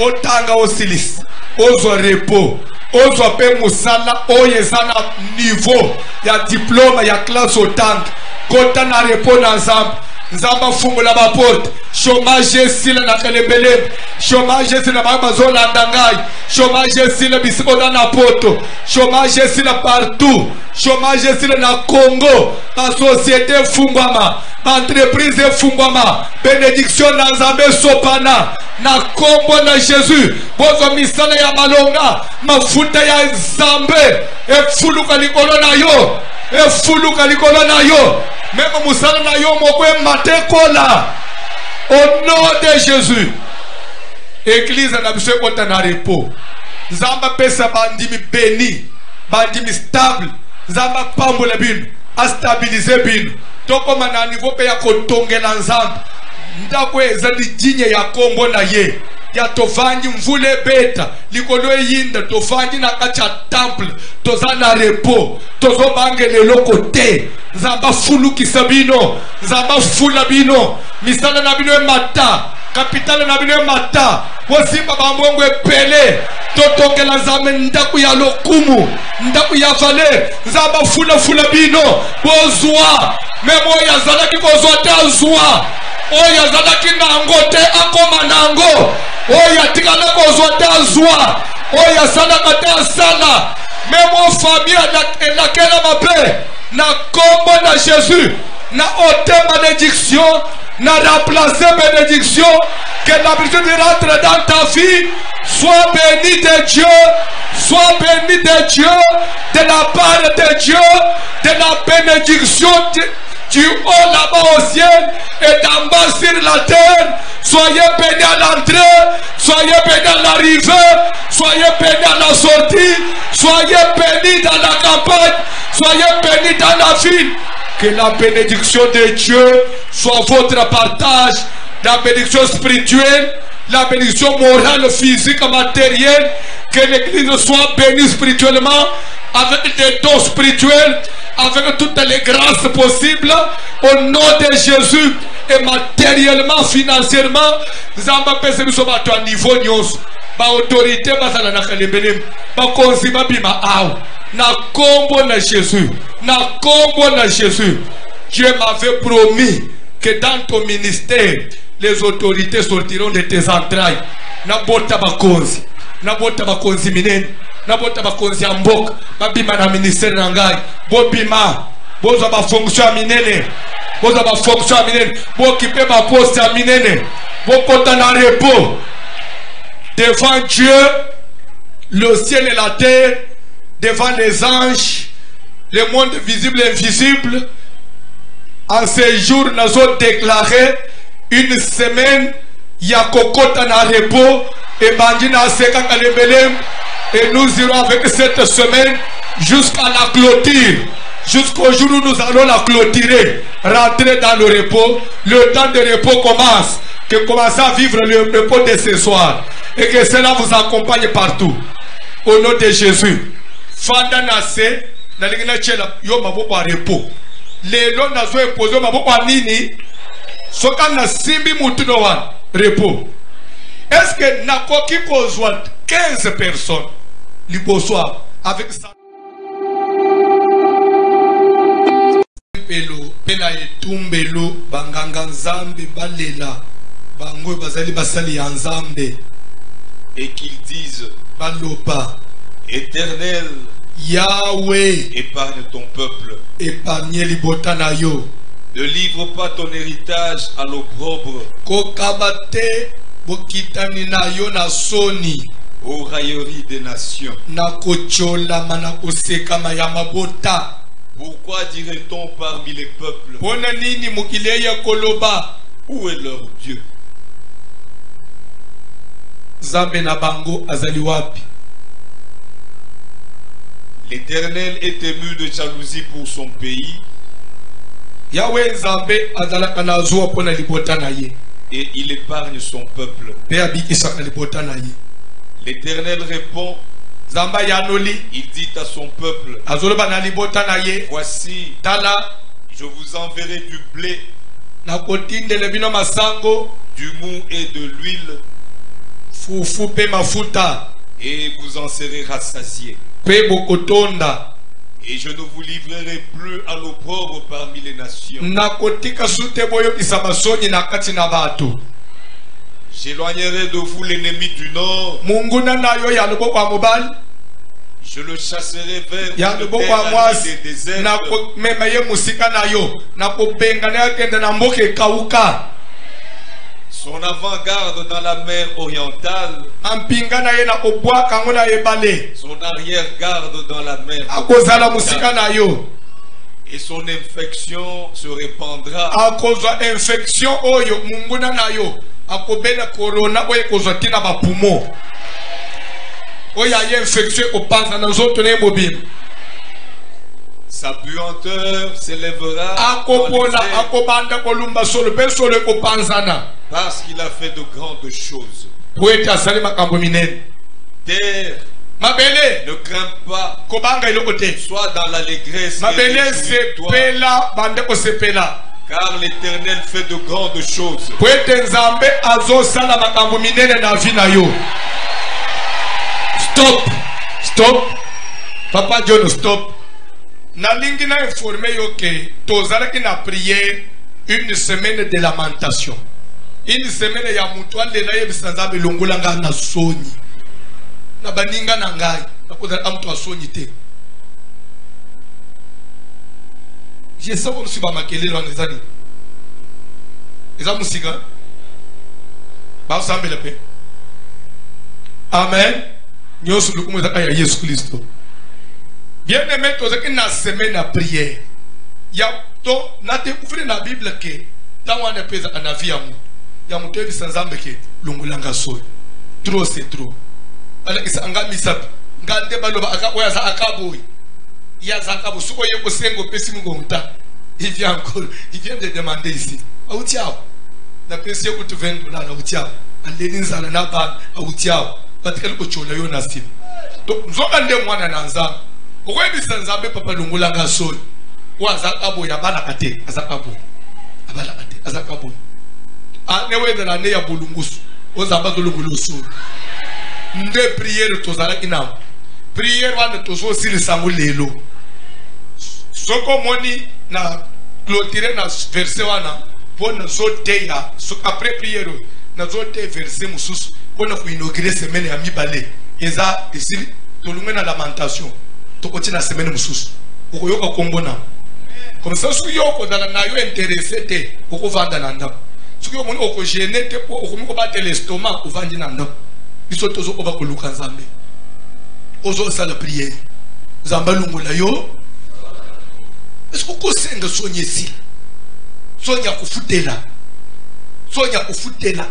Speaker 2: otanga osilis ozo repos ozo pe musala oyezana niveau ya diplôme ya classe otanga kota na repos na zamba. Nzamba fungula baporte, chômage sila na kelebele, chômage sila mabazola ndangai, chômage sila bisikoda na poto, chômage sila partout, chômage sila na Congo, la société fungwama, entreprise fungwama, bénédiction na Nzambe sopana, na kombo na Jésus, bozo misala ya malonga, mafuta ya Nzambe, efuluka likolo na yo, efuluka likolo na yo. Même Moussala na yo mokwe matekola. Au nom de Jésus. Église na biso kota na repos. Nzamba pesa bandimi béni, bandimi stable. Nzamba pambola bino, a stabiliser bino. Toko mana niveau pe ya kotongela Nzamba. Ndako ezali digne ya kombo na ye. Ya tovandi mvule beta likolo yinda tovandi na kacha temple toza na repos tozo bangele lokote Nzamba fulu kisabino Nzamba fula bino misala na bino mata capitale na bino mata wosimba bambongo epele totongela Nzambe ndaku ya lokumu ndaku ya valer Nzamba fula bino bozwa memo ya zalaki kozwa ta zwa oya zalaki nango te akoma nango oya tikala kozwa ta zwa oya salaka ta sala même famille laquelle mabe na kombo na Jésus na ôter malédiction na remplacer bénédiction que la bénédiction rentre dans ta vie. Sois béni de Dieu, sois béni de Dieu, de la part de Dieu, de la bénédiction du haut là-bas au ciel et d'en bas sur la terre. Soyez bénis à l'entrée, soyez bénis à l'arrivée, soyez bénis à la sortie, soyez bénis dans la campagne, soyez bénis dans la ville. Que la bénédiction de Dieu soit votre partage, la bénédiction spirituelle, la bénédiction morale, physique, matérielle. Que l'église soit bénie spirituellement avec des dons spirituels, avec toutes les grâces possibles au nom de Jésus. Et matériellement, financièrement, Zamba pese biso bato à niveau nyos. Ba autorité basala na kalembelem. Ba konzi ba bima aw. Na kombo na Jésus. Na kombo na Jésus. Dieu m'avait promis que dans ton ministère, les autorités sortiront de tes entrailles. Na bota ba konzi. Na bota ba konzi minene. Na bota ba konzi ambok. Ba bima na ministère na ngai. Bo bima. Bozo ba fonction minene. Bozo ba fonction minene. Bo kipe ba poste minene. Bo kota na repos. Devant Dieu, le ciel et la terre, devant les anges, le monde visible et invisible, en ces jours, nous avons déclaré une semaine, Yakokota na repos, et Bandina Seka Kalebelem, et nous irons avec cette semaine jusqu'à la clôture. Jusqu'au jour où nous allons la clôturer, rentrer dans le repos. Le temps de repos commence. Que commencez à vivre le repos de ce soir. Et que cela vous accompagne partout. Au nom de Jésus. Fanda nase, na lingina chela yo maboko a repos. Lelo nazo imposer maboko a nini. Soka na simbi mutu no wan repos. Est-ce que nakoki kozwa 15 personnes libosoir avec ça? Pelo pena etumbelo banganga nzambe balela bango bazali basali ya nzambe.
Speaker 3: Et qu'ils disent,
Speaker 2: Balopa,
Speaker 3: Éternel,
Speaker 2: Yahweh,
Speaker 3: épargne ton peuple.
Speaker 2: Épargne libotana yo.
Speaker 3: Ne livre pas ton héritage à l'opprobre,
Speaker 2: Kokabate bokitani na yo na soni.
Speaker 3: aux railleries des nations.
Speaker 2: Na kochola mana koseka mayama bota.
Speaker 3: Pourquoi dirait-on parmi les peuples,
Speaker 2: Pona nini mukileya koloba?
Speaker 3: où est leur Dieu?
Speaker 2: Zambe na bango azali wapi?
Speaker 3: L'Éternel est ému de jalousie pour son pays.
Speaker 2: Yahweh Zambe azalaka na zuwa pona libota na ye.
Speaker 3: Et il épargne son peuple.
Speaker 2: Pe abikisa na libota na ye.
Speaker 3: L'Éternel répond,
Speaker 2: Zamba yanoli
Speaker 3: il dit à son peuple,
Speaker 2: azoloba na libota na ye.
Speaker 3: voici,
Speaker 2: Tala
Speaker 3: je vous enverrai du blé,
Speaker 2: na kotindele bino masango
Speaker 3: du mou et de l'huile,
Speaker 2: fufu pe mafuta
Speaker 3: et vous en serez rassasiés.
Speaker 2: pe bokotonda.
Speaker 3: Et je ne vous livrerai plus à l'opprobre parmi les nations.
Speaker 2: Na kotika sute boyokisa basoni na kati na bato.
Speaker 3: J'éloignerai de vous l'ennemi du nord.
Speaker 2: Munguna na yo ya loboko ya mobali
Speaker 3: Je le chasserai vers
Speaker 2: ya
Speaker 3: une
Speaker 2: loboko
Speaker 3: terre
Speaker 2: ya
Speaker 3: aride
Speaker 2: mwasi
Speaker 3: et déserte.
Speaker 2: na komema ye musika na yo na kobenga na akende na mboka ekauka.
Speaker 3: Son avant-garde dans la mer orientale,
Speaker 2: Ampinga na ye na kobwaka ngo na ebale
Speaker 3: son arrière-garde dans la mer
Speaker 2: akozala musika na yo.
Speaker 3: et son infection se répandra.
Speaker 2: Akozwa infection oyo munguna na yo akobena corona oyo kozwa tina bapumo oyo aye infection opanza na nzoto na mobile.
Speaker 3: Sa puanteur s'élèvera dans
Speaker 2: Akopola
Speaker 3: les airs
Speaker 2: akobanda kolumba solo pe solo kopanzana
Speaker 3: parce qu'il a fait de grandes choses.
Speaker 2: poete asali makambo minene.
Speaker 3: Terre,
Speaker 2: Mabele
Speaker 3: ne crains pas,
Speaker 2: kobanga eloko te.
Speaker 3: sois dans l'allégresse et
Speaker 2: Mabele
Speaker 3: réjouis-toi,
Speaker 2: sepela bande kosepela
Speaker 3: car l'Éternel fait de grandes choses.
Speaker 2: poete nzambe azosala makambo minene na vi na yo. Stop, stop, Papa John, stop. Nalingi na informe yo ke tozalaki na prière une semaine de lamentation. Une semaine ya mutu alela yebisa nzambe longola nga na soni na baninga na ngai nakozala mutu asoni te. Je sais comme si ba makelele wana ezali eza musika ba sambela pe. Amen. Nyosu lukumu ezaka ya Yesu Kristo. Bien aimé, tozaki na semaine à prière. Ya to na te ouvrir na Bible ke tanwa na pesa na vie ya mutu ebisa nzambe ke longolanga so. Trop c'est trop. Ala kisa anga misapi. Ngande baloba aka oya za akaboy. Ya za akabo suko yeko sengo pesi mungo muta. Il vient encore, il vient de demander ici. Autiao. Na pesi yeko tu $20 na autiao. Andeni nzala na ba autiao. Patikali ko chola yo na sim. To nzoka nde mwana na nzambe. Pourquoi il s'en papa longolanga sol? ou azakabo ya balakate azakabo abalakate azakabo anewe de l'année ya bolungusu ozamba zolungulusu nde prière tozala inam prière wana tozo silisango lelo soko moni na clôturer na verset wana pona zoteya so après prière na zote verset mususu pona ku inaugurer semaine ya mibale eza ici tolunga na lamentation tokoti na semaine mususu okoyoka kombona comme ça su yoko dala na yo intéressé te okovanda na ndako su yo moni okogene te po okomi ko batela l'estomac ovandi na ndako biso tozo oba koluka nzambe ozo sala prière nzamba lungola yo. Est-ce que vous savez soigner ici? Soigner au foutela. Soigner au foutela.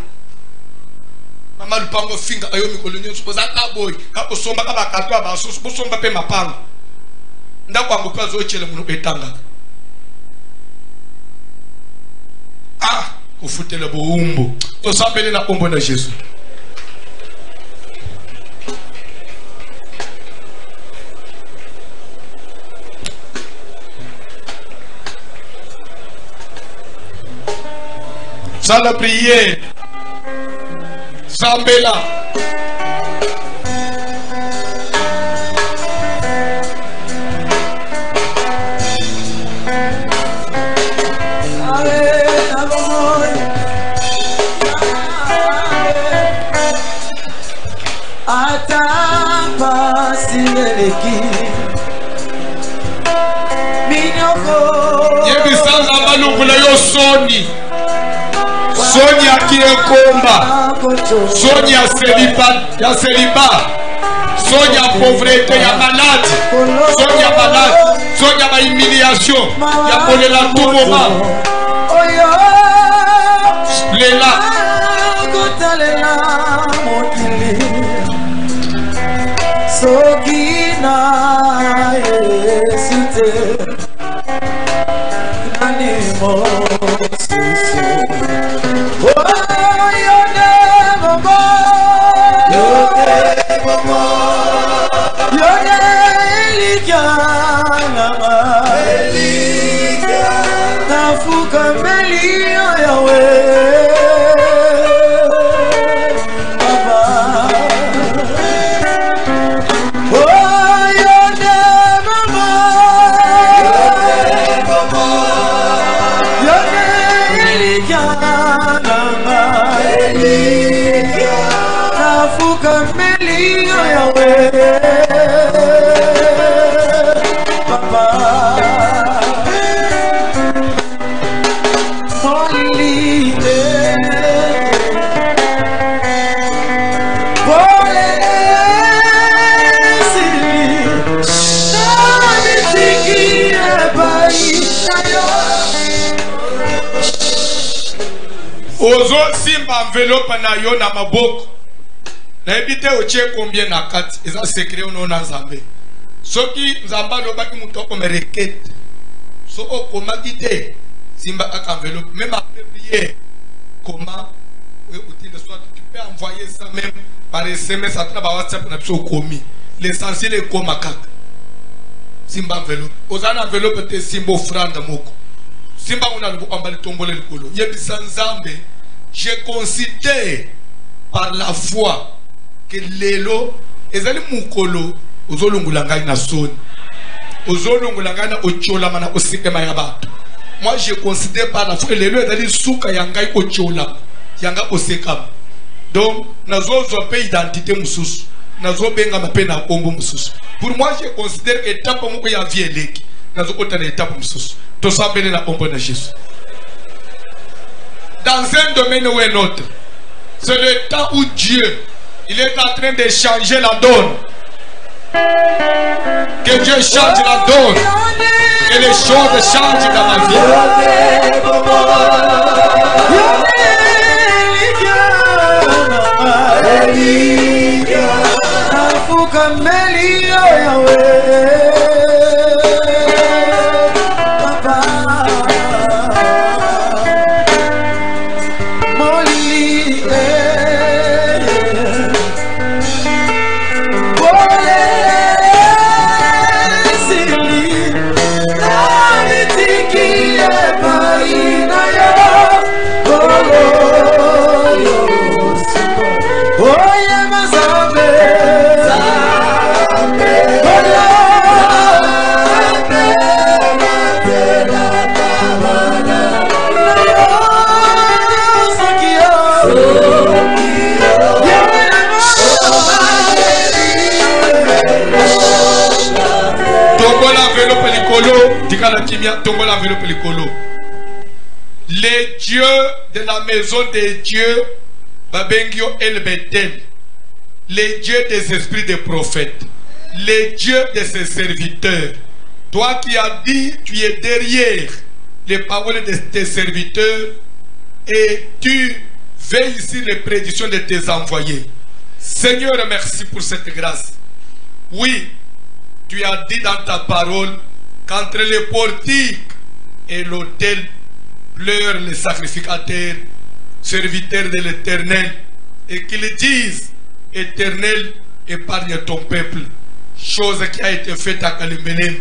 Speaker 2: Maman le pango finga ayomi kolonyo supposa kaboy. Kako somba kaba katwa ba so somba pe mapango. Ndako ango kwa zo chele muno etanga. Ah, au foutela bo umbo. To sabele na kombo na Jésus. Sans la prière, Zambela. Sonia qui est combat, Sonia célibat, Sonia pauvreté, il y a malade, Sonia malade, Sonia ma humiliation, il y a pour la tout moment. Léla. Ozo simba enveloppe na yo na maboko. Na ebite oche combien na kati eza secret ono na Nzambe. Soki Nzamba lo baki muto ko merekete. So okoma gite simba aka enveloppe même après prière. Comment soit tu peux envoyer ça même par SMS à travers WhatsApp na biso komi. L'essentiel est koma kaka. Simba enveloppe. Ozana enveloppe te simbo franda moko. Simba una lubu ambali tombole likolo. Yebisa Nzambe, je considère par la foi que lelo ezali mukolo ozolungula ngai na soni. Ozolungula ngai na ochola mana osikema ya bato. Moi je considère par la foi que lelo ezali suka ya ngai ochola yanga osekama. Donc nazo zo pe identité mususu. Nazo benga mapena kombo mususu. Pour moi je considère que étape moko ya vie eleki. Nazo kota na étape mususu. Tout ça béni la pompe de Jésus. Dans un domaine ou un autre, c'est le temps où Dieu, il est en train de changer la donne. Que Dieu change la donne. Que les choses changent dans ma vie. Les dieux de la maison des dieux, Babengio El Bethel, les dieux des esprits des prophètes, les dieux de ses serviteurs. Toi qui as dit, tu es derrière les paroles de tes serviteurs et tu veilles ici les prédictions de tes envoyés. Seigneur, merci pour cette grâce. Oui, tu as dit dans ta parole qu'entre les portiques et l'autel pleurent les sacrificateurs, serviteurs de l'Éternel, et qu'ils disent, Éternel, épargne ton peuple. Chose qui a été faite à Kalimbenem.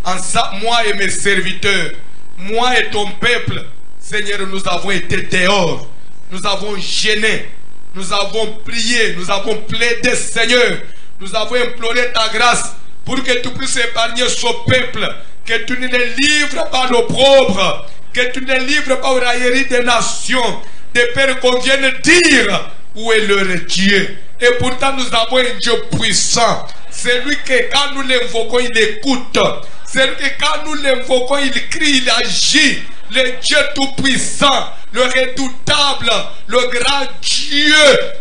Speaker 2: En ça, moi et mes serviteurs, moi et ton peuple, Seigneur, nous avons été dehors, nous avons gêné, nous avons prié, nous avons plaidé, Seigneur, nous avons imploré ta grâce pour que tu puisses épargner ce peuple, que tu ne les livres pas l'opprobre, que tu ne livres pas aux railleries des nations, de peur qu'on vienne dire où est leur Dieu. Et pourtant nous avons un Dieu puissant. C'est lui que quand nous l'invoquons, il écoute. C'est lui que quand nous l'invoquons, il crie, il agit. Le Dieu tout-puissant, le redoutable, le grand Dieu.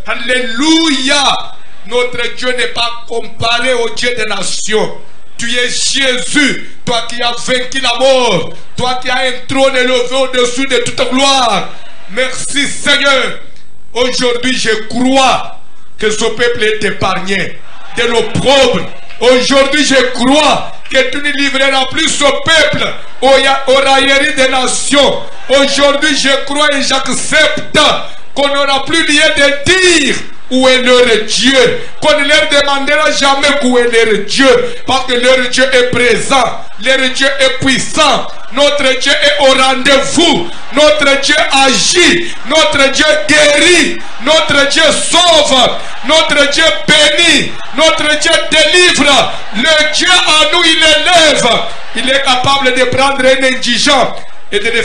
Speaker 2: Alléluia. Notre Dieu n'est pas comparé au Dieu des nations. Tu es Jésus, toi qui as vaincu la mort, toi qui as un trône élevé au-dessus de toute gloire. Merci Seigneur. Aujourd'hui je crois que ce peuple est épargné de l'opprobre. Aujourd'hui je crois que tu ne livreras plus ce peuple aux railleries des nations. Aujourd'hui je crois et j'accepte qu'on n'aura plus lieu de dire où est leur Dieu, qu'on ne leur demandera jamais où est leur Dieu, parce que leur Dieu est présent, leur Dieu est puissant, notre Dieu est au rendez-vous, notre Dieu agit, notre Dieu guérit, notre Dieu sauve, notre Dieu bénit, notre Dieu délivre. Le Dieu à nous, il élève, il est capable de prendre un indigent et de le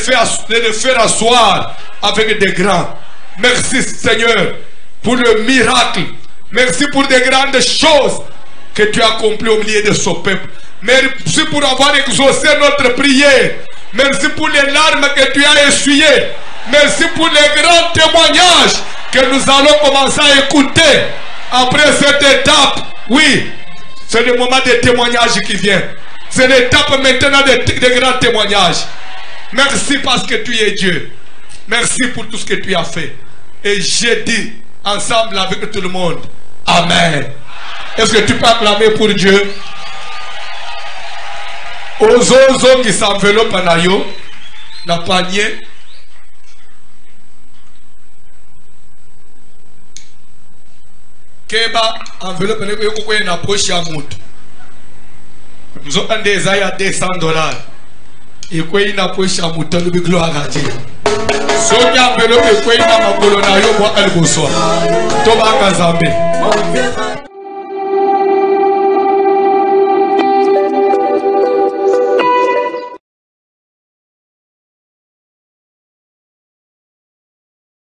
Speaker 2: faire asseoir avec des grands. Merci Seigneur pour le miracle. Merci pour des grandes choses que tu as accomplies au milieu de ce peuple. Merci pour avoir exaucé notre prière. Merci pour les larmes que tu as essuyées. Merci pour les grands témoignages que nous allons commencer à écouter après cette étape. Oui, c'est le moment des témoignages qui vient. C'est l'étape maintenant des grands témoignages. Merci parce que tu es Dieu. Merci pour tout ce que tu as fait. Et j'ai dit ensemble avec tout le monde, Amen. Est-ce que tu peux acclamer pour Dieu? Aux oiseaux qui s'enveloppent en aïe, la panier. Keba enveloppe une approche à mout. Nous avons des aïe à $200. Et quoi une approche à mout, nous gloire à Dieu. Sonia enveloppe quoi une approche à mout, nous gloire à Dieu. Toba Kazambe.